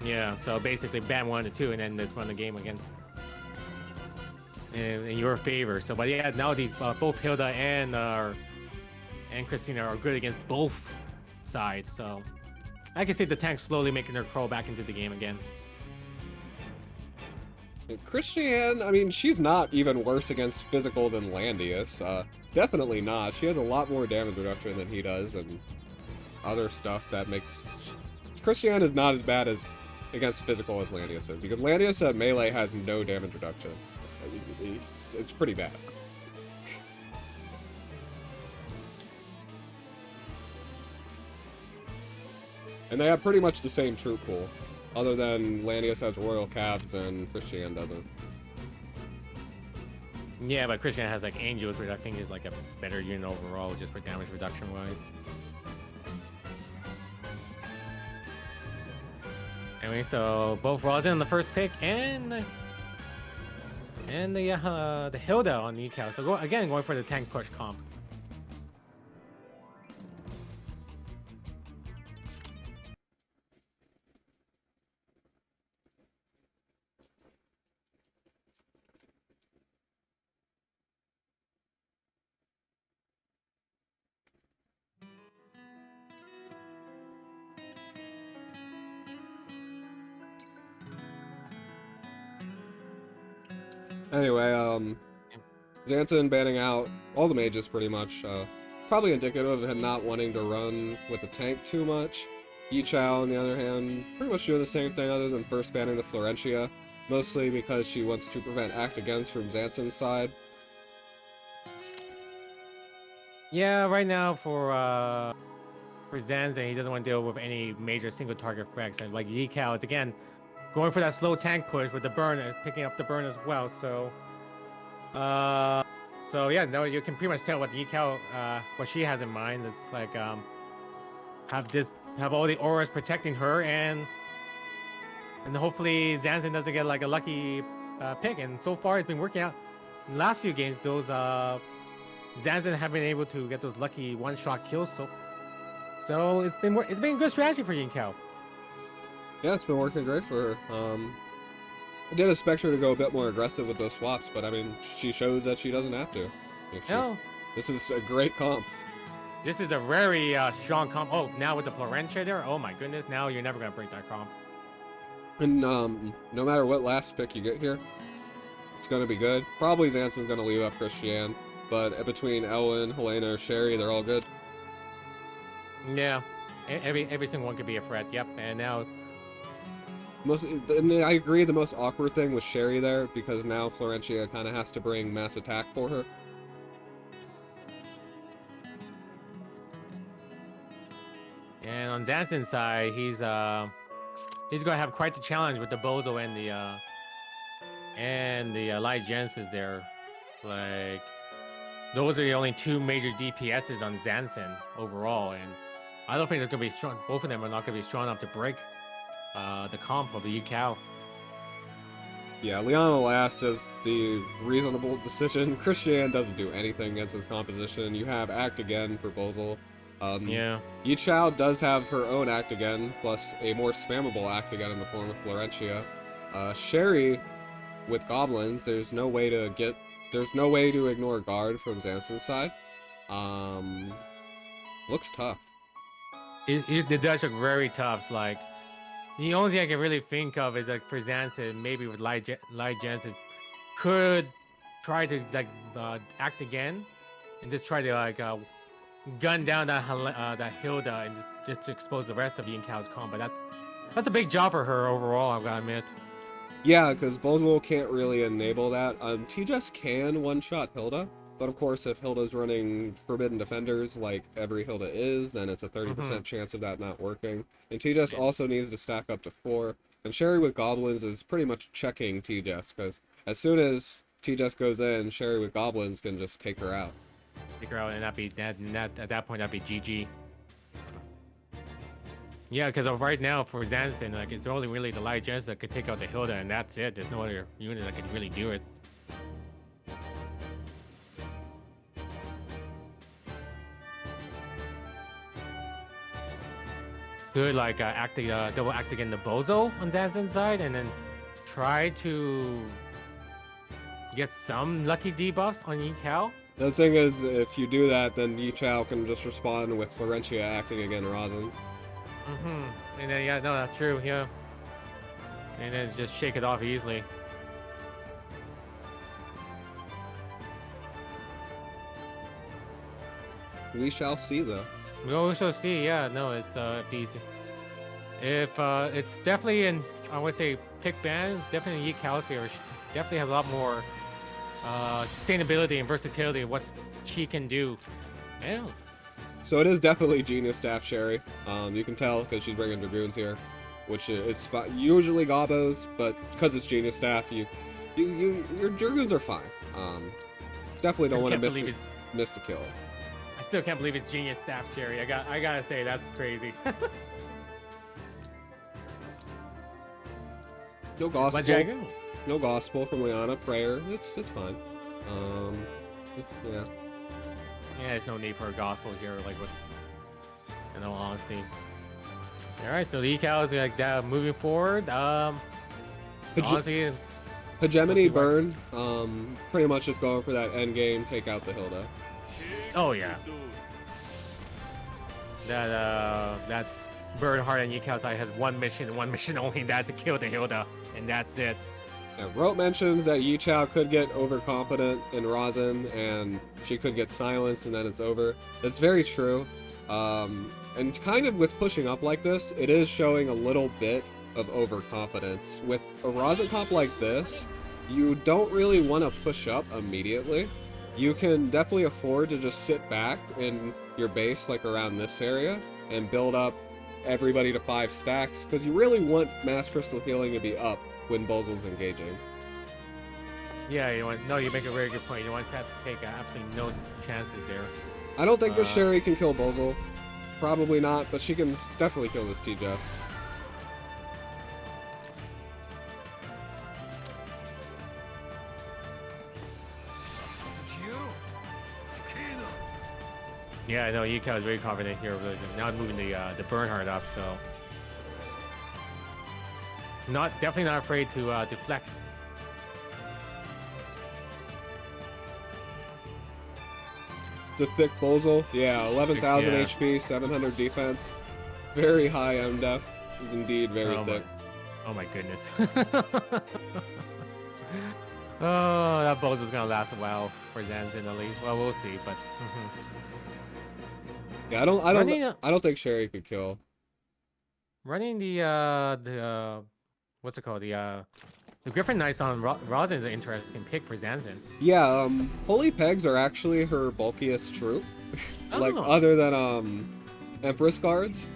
A: Yeah, so basically ban 1 to 2, and then just run the game against in your favor. So, but yeah, now these both Hilda and Christina are good against both sides. So I can see the tanks slowly making their crawl back into the game again.
B: Christiane, I mean, she's not even worse against physical than Landius. Definitely not. She has a lot more damage reduction than he does, and other stuff that makes... Christiane is not as bad as against physical as Landius is, because Landius at melee has no damage reduction. It's pretty bad. And they have pretty much the same troop pool, other than Landius has Royal Cabs and Christiane doesn't.
A: Yeah, but Christiane has like Angels, which I think is like a better unit overall, just for damage reduction wise. Anyway, so both Rosin on the first pick and the Hilda on the YiQiao. So going for the tank push comp.
B: Anyway, Zansin banning out all the mages pretty much. Probably indicative of him not wanting to run with the tank too much. YiQiao, on the other hand, pretty much doing the same thing other than first banning the Florentia, mostly because she wants to prevent act against from Zansin's side.
A: Yeah, right now for Zansin, he doesn't want to deal with any major single target effects, and like YiQiao is again going for that slow tank push with the burn, picking up the burn as well. So, yeah, no, you can pretty much tell what YiQiao, what she has in mind. It's like have all the auras protecting her, and hopefully Zansin doesn't get like a lucky pick. And so far, it's been working out. In the last few games, those Zansin have been able to get those lucky one-shot kills. So it's been a good strategy for YiQiao.
B: Yeah, it's been working great for her. I did expect her to go a bit more aggressive with those swaps, but I mean, she shows that she doesn't have to.
A: No.
B: This is a great comp.
A: This is a very strong comp. Oh, now with the Florentia there, oh my goodness, now you're never going to break that comp.
B: And no matter what last pick you get here, it's going to be good. Probably Zansin's going to leave up Christiane, but between Ellen, Helena, or Sherry, they're all good.
A: Yeah, every single one could be a threat, yep, and now...
B: And I agree, the most awkward thing was Sherry there, because now Florentia kind of has to bring mass attack for her.
A: And on Zansin's side, he's gonna have quite the challenge with the Bozo and the Lygensis there. Like, those are the only 2 major DPSs on Zansin overall, and I don't think they're gonna be strong. Both of them are not gonna be strong enough to break the comp of the YiQiao.
B: Yeah, Liana last is the reasonable decision. Christiane doesn't do anything against his composition. You have Act Again for Bozel.
A: Yeah.
B: YiQiao does have her own Act Again, plus a more spammable Act Again in the form of Florentia. Sherry, with Goblins, there's no way to ignore Guard from Zansin's side. Looks tough.
A: It does look very tough. It's like, the only thing I can really think of is like for Zansin, maybe with Lygensis, could try to like act again, and just try to like gun down that Hilda and just to expose the rest of YiQiao's combo. That's a big job for her overall, I've got to admit.
B: Yeah, because Bozol can't really enable that. TJS can one-shot Hilda, but of course if Hilda's running Forbidden Defenders like every Hilda is, then it's a 30% chance of that not working. And TJS also needs to stack up to 4. And Sherry with Goblins is pretty much checking TJS, because as soon as TJS goes in, Sherry with Goblins can just take her out.
A: Take her out, and at that point, that'd be GG. Yeah, because right now for Zansin, like it's only really the Light Jets that could take out the Hilda, and that's it. There's no other unit that can really do it. Could like double act again the Bozo on Zansin's side, and then try to get some lucky debuffs on YiQiao.
B: The thing is, if you do that, then YiQiao can just respond with Florentia acting again Rosin.
A: And then yeah, no, that's true. Yeah, and then just shake it off easily.
B: We shall see, though.
A: We shall see. Yeah, no, it's if it's definitely in, I would say pick bands, definitely YiQiao's favor. She definitely has a lot more sustainability and versatility of what she can do. Yeah.
B: So it is definitely Genius Staff Sherry. You can tell because she's bringing Dragoons here, which it's usually Gobos, but because it's Genius Staff, your Dragoons are fine. Definitely don't want to miss the kill.
A: I still can't believe it's Genius Staff Sherry. I gotta say that's crazy.
B: No gospel. No gospel from Liana. Prayer. It's fine. Yeah.
A: Yeah, there's no need for a gospel here, like with, in all honesty. Alright, so the YiQiao is like that moving forward. Honestly,
B: Hegemony burn, pretty much just going for that end game, take out the Hilda.
A: Oh yeah. That burn hard on YiQiao's side has one mission and one mission only, and that's to kill the Hilda, and that's it.
B: Yeah, Rote mentions that YiQiao could get overconfident in Rosin, and she could get silenced, and then it's over. That's very true. And kind of with pushing up like this, it is showing a little bit of overconfidence. With a Rosin comp like this, you don't really want to push up immediately. You can definitely afford to just sit back in your base, like around this area, and build up everybody to 5 stacks, because you really want Mass Crystal Healing to be up when Bozol's engaging.
A: Yeah, you make a very good point. You want to have to take absolutely no chances there.
B: I don't think this Sherry can kill Bozol. Probably not, but she can definitely kill this TJS.
A: Yeah, I know YiQiao is very confident here. Now moving the Bernhard up, so definitely not afraid to flex.
B: It's a thick Bozol. Yeah, 11,000 HP, 700 defense. Very high MDef. Indeed, very thick.
A: Oh my goodness. Oh, that Bozol's gonna last a while for Zansin at least. Well, we'll see, but.
B: Yeah, I don't think Sherry could kill.
A: Running the what's it called? The Griffin Knights on Rosin is an interesting pick for Zansin.
B: Yeah, Holy Pegs are actually her bulkiest troop. Like other than Empress Guards.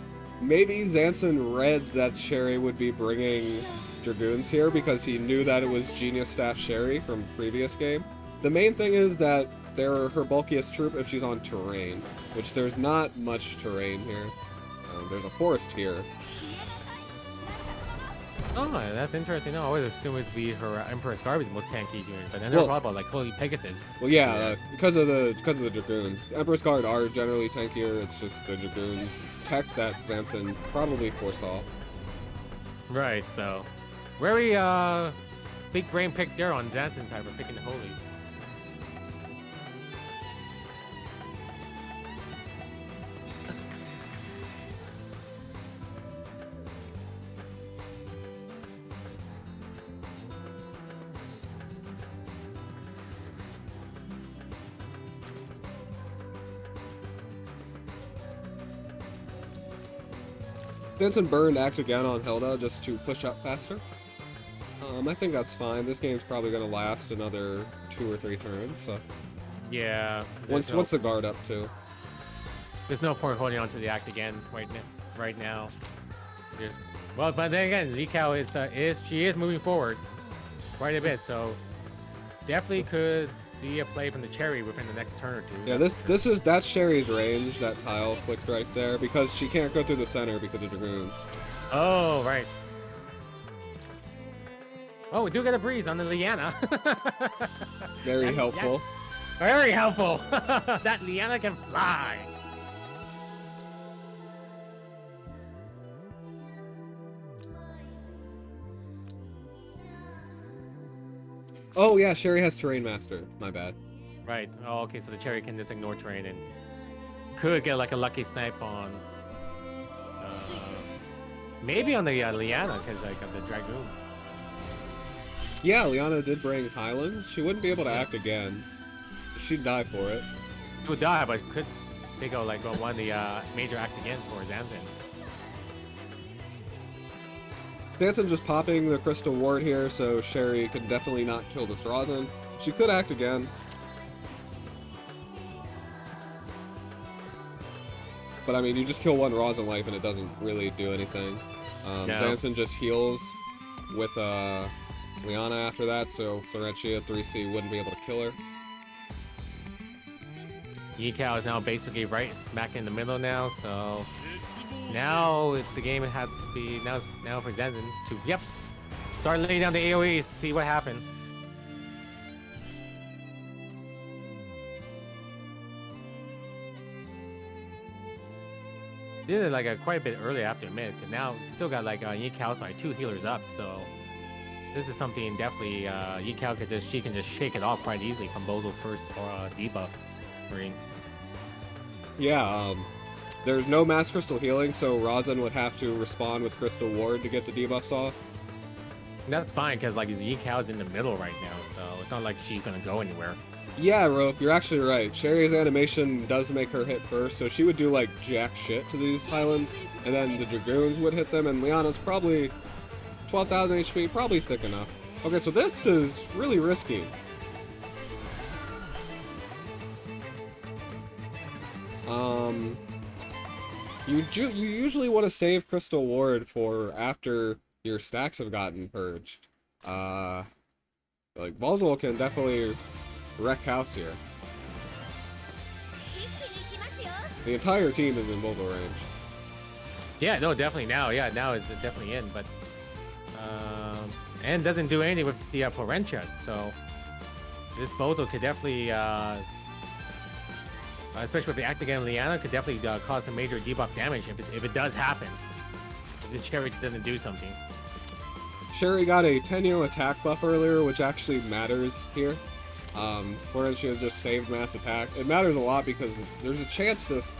B: Maybe Zansin read that Sherry would be bringing Dragoons here because he knew that it was Genius Staff Sherry from previous game. The main thing is that they're her bulkiest troop if she's on terrain, which there's not much terrain here. There's a forest here.
A: Oh, that's interesting. No, I always assume it'd be her Empress Guard with the most tanky unit, but I never thought about like Holy Pegasus.
B: Well, yeah, because of the Dragoons. Empress Guard are generally tankier. It's just the Dragoon tech that Zansin probably foresaw.
A: Right. So, very big brain pick there on Zansin's side for picking the Holy.
B: Zansin burned Act Again on Hilda just to push up faster. I think that's fine. This game's probably going to last another 2 or 3 turns, so...
A: Yeah.
B: What's the guard up to?
A: There's no point holding on to the Act Again right now. Well, but then again, YiQiao she is moving forward quite a bit, so definitely could see a play from the Cherry within the next turn or two.
B: Yeah, that's Sherry's range, that tile clicked right there, because she can't go through the center because of Dragoons.
A: Oh, right. Oh, we do get a breeze on the Liana.
B: Very helpful.
A: Very helpful. That Liana can fly.
B: Oh yeah, Sherry has Terrain Master. My bad.
A: Right. Oh, okay. So the Cherry can just ignore terrain and could get like a lucky snipe on, maybe on the Liana because like of the Dragoons.
B: Yeah, Liana did bring Highlands. She wouldn't be able to act again. She'd die for it.
A: She would die, but could they go like on one of the major act again for Zansin?
B: Zansin just popping the Crystal Ward here, so Sherry can definitely not kill this Rosin. She could act again. But I mean, you just kill one Rosin life and it doesn't really do anything.
A: No.
B: Zansin just heals with Liana after that, so Florentia 3C wouldn't be able to kill her.
A: YiQiao is now basically right smack in the middle now, so now the game has to be now for Zansin to start laying down the AoEs, see what happens. Did it like quite a bit early after mid, because now still got like YiQiao side 2 healers up, so this is something definitely YiQiao can just shake it off quite easily from Bozo first or debuff green.
B: Yeah, there's no Mass Crystal healing, so Rosin would have to respond with Crystal Ward to get the debuffs off.
A: That's fine, because like YiQiao's in the middle right now, so it's not like she's gonna go anywhere.
B: Yeah, Rope, you're actually right. Sherry's animation does make her hit first, so she would do like jack shit to these Highlands, and then the Dragoons would hit them, and Liana's probably 12,000 HP, probably thick enough. Okay, so this is really risky. You usually want to save Crystal Ward for after your stacks have gotten purged. Like Bozo can definitely wreck house here. The entire team is in Bozo range.
A: Yeah, no, definitely now. Yeah, now it's definitely in, but and doesn't do anything with the Florentia, so this Bozo could definitely, especially with the Act Again Liana, could definitely cause some major debuff damage if it does happen. If the Cherry doesn't do something.
B: Sherry got a 10-year attack buff earlier, which actually matters here. Florentia just saved mass attack. It matters a lot because there's a chance this...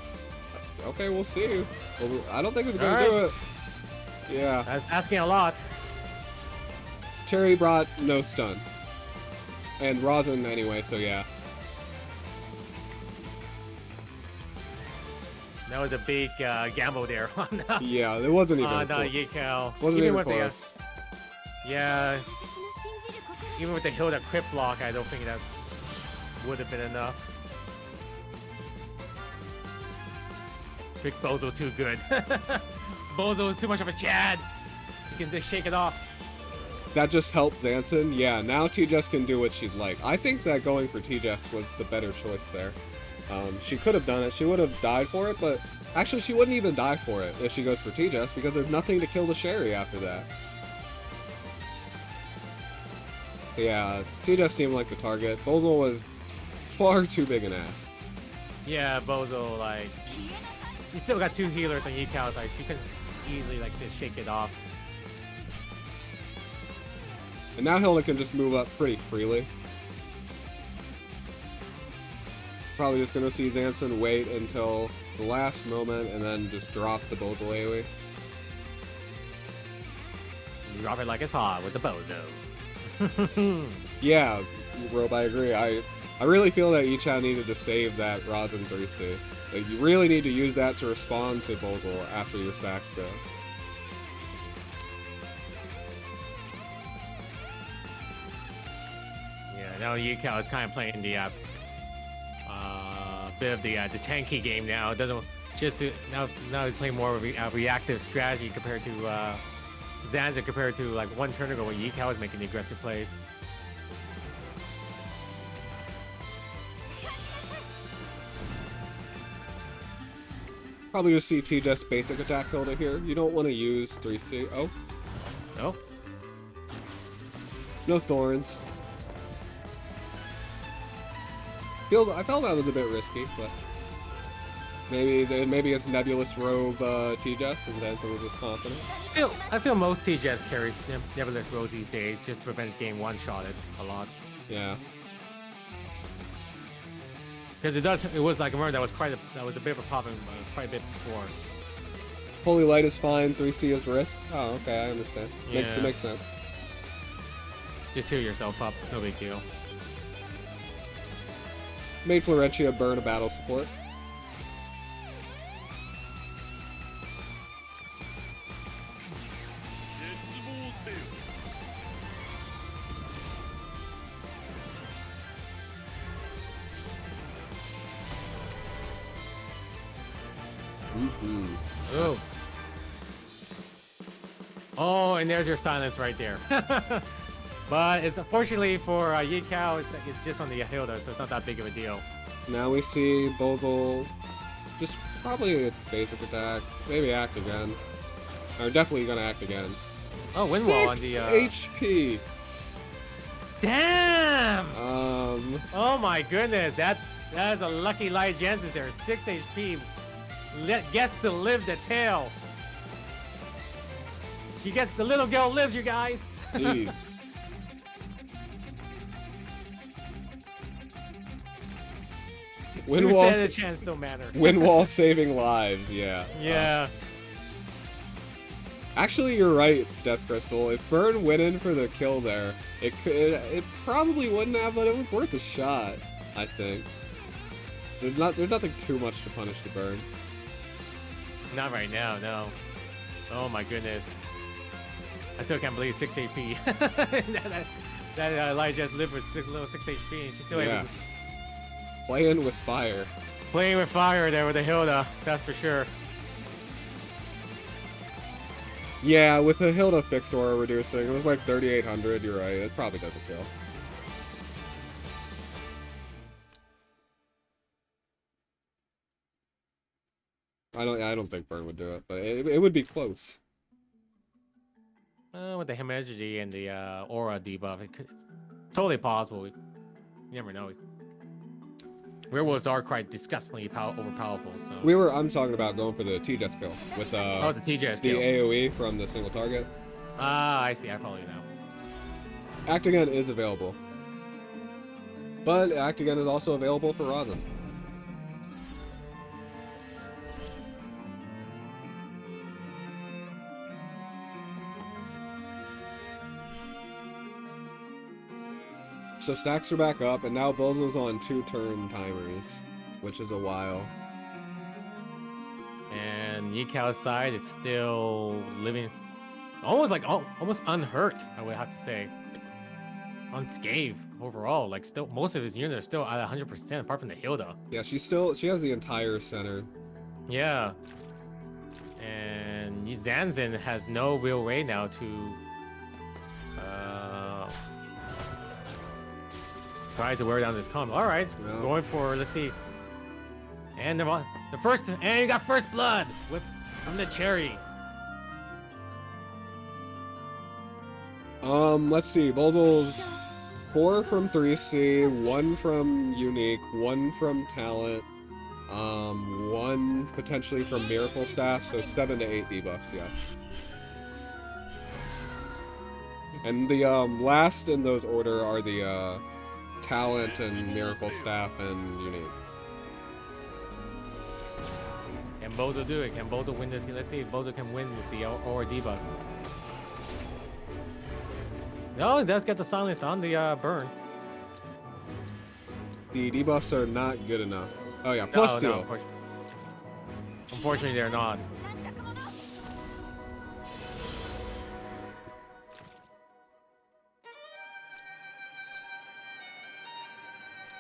B: Okay, we'll see. Well, I don't think it's going to do it. Yeah.
A: That's asking a lot.
B: Cherry brought no stun. And Rosin anyway, so yeah.
A: That was a big gamble there on
B: yeah, it wasn't even
A: YiQiao.
B: Wasn't even close.
A: Yeah. Even with the Hilda crit block, I don't think that would have been enough. Big Bozo too good. Bozo is too much of a Chad. You can just shake it off.
B: That just helped Zansin. Yeah, now T-Jess can do what she'd like. I think that going for T-Jess was the better choice there. She could have done it. She would have died for it, but actually she wouldn't even die for it if she goes for T-Jess because there's nothing to kill the Sherry after that. Yeah, T-Jess seemed like the target. Bozo was far too big an ass.
A: Yeah, Bozo, like, he still got 2 healers on YiQiao, like, she could easily, like, just shake it off.
B: And now Hilda can just move up pretty freely. Probably just gonna see Zansin wait until the last moment and then just drop the Bozo AoE.
A: Drop it like it's hot with the Bozo.
B: Yeah, Rob, I agree. I really feel that YiQiao needed to save that Rosin 3C. Like, you really need to use that to respond to Bozo after your stacks go.
A: Now YiQiao is kind of playing the bit of the tanky game now. It doesn't just to, now he's playing more of a reactive strategy compared to Zansin compared to like one turn ago when YiQiao was making the aggressive plays.
B: Probably just see just basic attack Hilda here. You don't want to use 3C. Oh.
A: No?
B: No thorns. I felt that was a bit risky, but maybe it's Nebulous Robe T-Jess and Zansin was just confident.
A: I feel most T-Jess carry Nebulous Robes these days just to prevent getting one-shotted a lot.
B: Yeah.
A: Because it was like, I remember that was a bit of a problem quite a bit before.
B: Holy Light is fine, 3C is risk. Oh, okay, I understand.
A: Yeah.
B: Makes sense.
A: Just heal yourself up, no big deal.
B: Made Florentia burn a battle support.
A: Oh. Oh, and there's your silence right there. But it's unfortunately for YiQiao, it's just on the Hilda, so it's not that big of a deal.
B: Now we see Bogle just probably a basic attack, maybe act again. Or definitely gonna act again.
A: Oh, wind wall on the
B: HP.
A: Damn!
B: Oh
A: my goodness, that is a lucky Light Jansen there. 6 HP. Gets to live the tail. She gets the little girl lives, you guys.
B: Jeez.
A: Who said the chance don't matter?
B: Wind wall saving lives, yeah.
A: Yeah.
B: Actually, you're right, Death Crystal. If Burn went in for the kill there, it probably wouldn't have, but it was worth a shot, I think. There's nothing too much to punish the Burn.
A: Not right now, no. Oh my goodness. I still can't believe 6 HP. that Elijah just lived with 6 HP and she's still able to...
B: Playing with fire.
A: Playing with fire there with the Hilda, that's for sure.
B: Yeah, with the Hilda fixed aura reducing, it was like 3,800, you're right, it probably doesn't kill. I don't think Burn would do it, but it would be close.
A: With the Hemorrhage and the aura debuff, it's totally possible. You never know. Werewolves are quite disgustingly overpowerful. So
B: I'm talking about going for the T-Jess kill with
A: the T-Jess
B: the
A: kill.
B: AOE from the single target.
A: Ah, I see. I follow you now.
B: Act Again is available, but Act Again is also available for Rosin. So stacks are back up, and now Bozo's on 2-turn timers, which is a while.
A: And YiQiao's side is still living almost unhurt, I would have to say. Unscathed overall. Like still most of his units are still at 100% apart from the Hilda.
B: Yeah, she has the entire center.
A: Yeah. And Zansin has no real way now to try to wear down this comp. All right,
B: no.
A: Going for, let's see. And you got first blood from the cherry.
B: Let's see. Boldle's 4 from 3C, 1 from Unique, 1 from Talent, 1 potentially from Miracle Staff, so 7 to 8 debuffs, yeah. And the last in those order are the Talent and Miracle Staff and Unique.
A: Can Bozo do it? Can Bozo win this? Let's see if Bozo can win with the aura debuffs. No, it does get the silence on the burn.
B: The debuffs are not good enough. Oh yeah, plus 2.
A: No, unfortunately, they're not.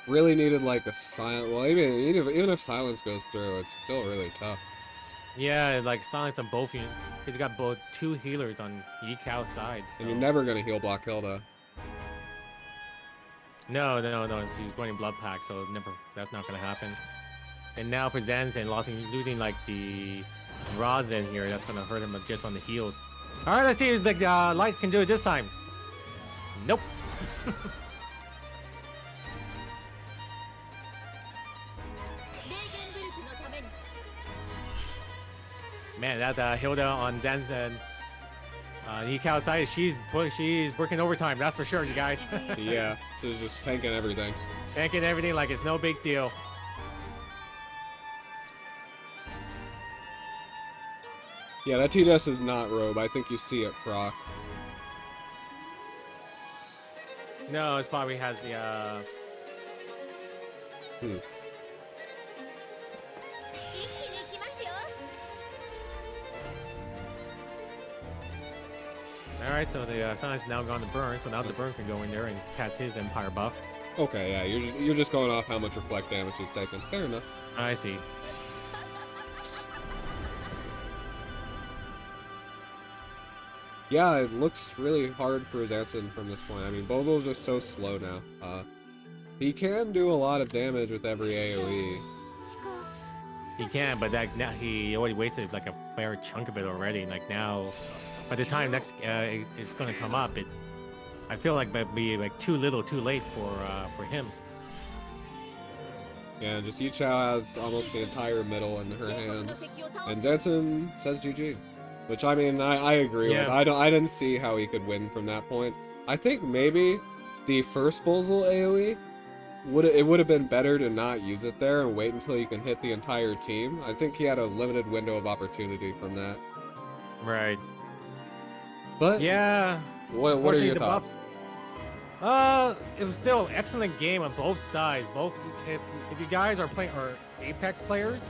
B: Really needed like a silent. Well, even if silence goes through, it's still really tough.
A: Yeah, like silence on both. He's got both 2 healers on YiQiao's side. So.
B: And you're never gonna heal block Hilda.
A: No. She's going blood pack, so never. That's not gonna happen. And now for Zansin, losing like the rods in here, that's gonna hurt him just on the heals. All right, let's see if the light can do it this time. Nope. Man, that Hilda on Zansin, YiQiao side, she's working overtime. That's for sure, you guys.
B: Yeah, she's just tanking everything.
A: Tanking everything like it's no big deal.
B: Yeah, that TDS is not robe. I think you see it proc.
A: No, it probably has the. All right, so the sun's now gone to burn, so now the burn can go in there and catch his Empire buff.
B: Okay, yeah, you're just going off how much reflect damage he's taken. Fair enough.
A: I see.
B: Yeah, it looks really hard for Zansin from this point. I mean, Bobo's just so slow now. He can do a lot of damage with every AoE.
A: He can, but now he already wasted like a fair chunk of it already. Like now, by the time next it's gonna come up, I feel like that'd be like too little, too late for him.
B: Yeah, just YiQiao has almost the entire middle in her hands, and Zansin says GG. Which, I mean, I agree with. I didn't see how he could win from that point. I think maybe the first Bolzal AoE would have been better to not use it there and wait until you can hit the entire team. I think he had a limited window of opportunity from that.
A: Right.
B: But
A: yeah.
B: What are your thoughts?
A: It was still an excellent game on both sides. If you guys are playing or Apex players,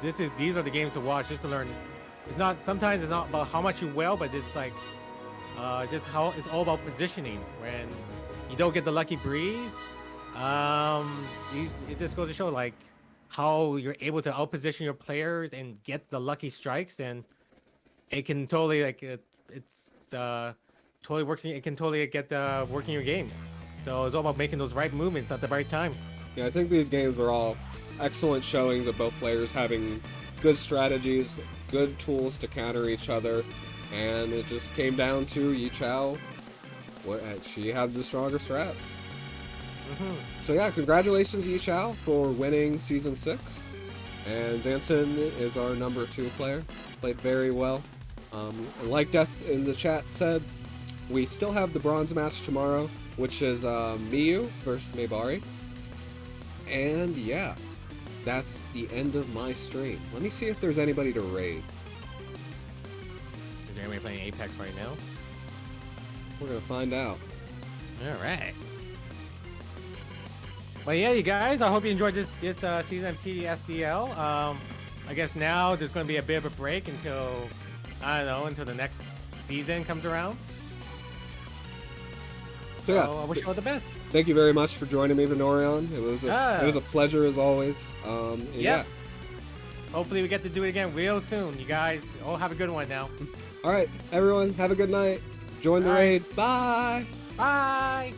A: these are the games to watch just to learn. Sometimes it's not about how much you will, but it's like just how it's all about positioning. When you don't get the lucky breeze, it just goes to show like how you're able to outposition your players and get the lucky strikes, and it can totally totally works. It can totally get working your game. So it's all about making those right movements at the right time.
B: Yeah, I think these games are all excellent showings of both players having good strategies, good tools to counter each other, and it just came down to YiQiao. She had the stronger strats. So yeah, congratulations YiQiao for winning Season 6. And Zansin is our number 2 player. Played very well. And like Death in the chat said, we still have the bronze match tomorrow, which is Miyu versus Maybari. And yeah, that's the end of my stream. Let me see if there's anybody to raid.
A: Is there anybody playing Apex right now?
B: We're gonna find out.
A: All right. Well, yeah, you guys, I hope you enjoyed this season of TSdL. I guess now there's going to be a bit of a break until, I don't know, until the next season comes around.
B: So yeah,
A: I wish you all the best.
B: Thank you very much for joining me, Vanorion. It was a pleasure as always. Yeah.
A: Hopefully we get to do it again real soon. You guys all have a good one now.
B: All right, everyone, have a good night. Join the raid. Bye.
A: Bye.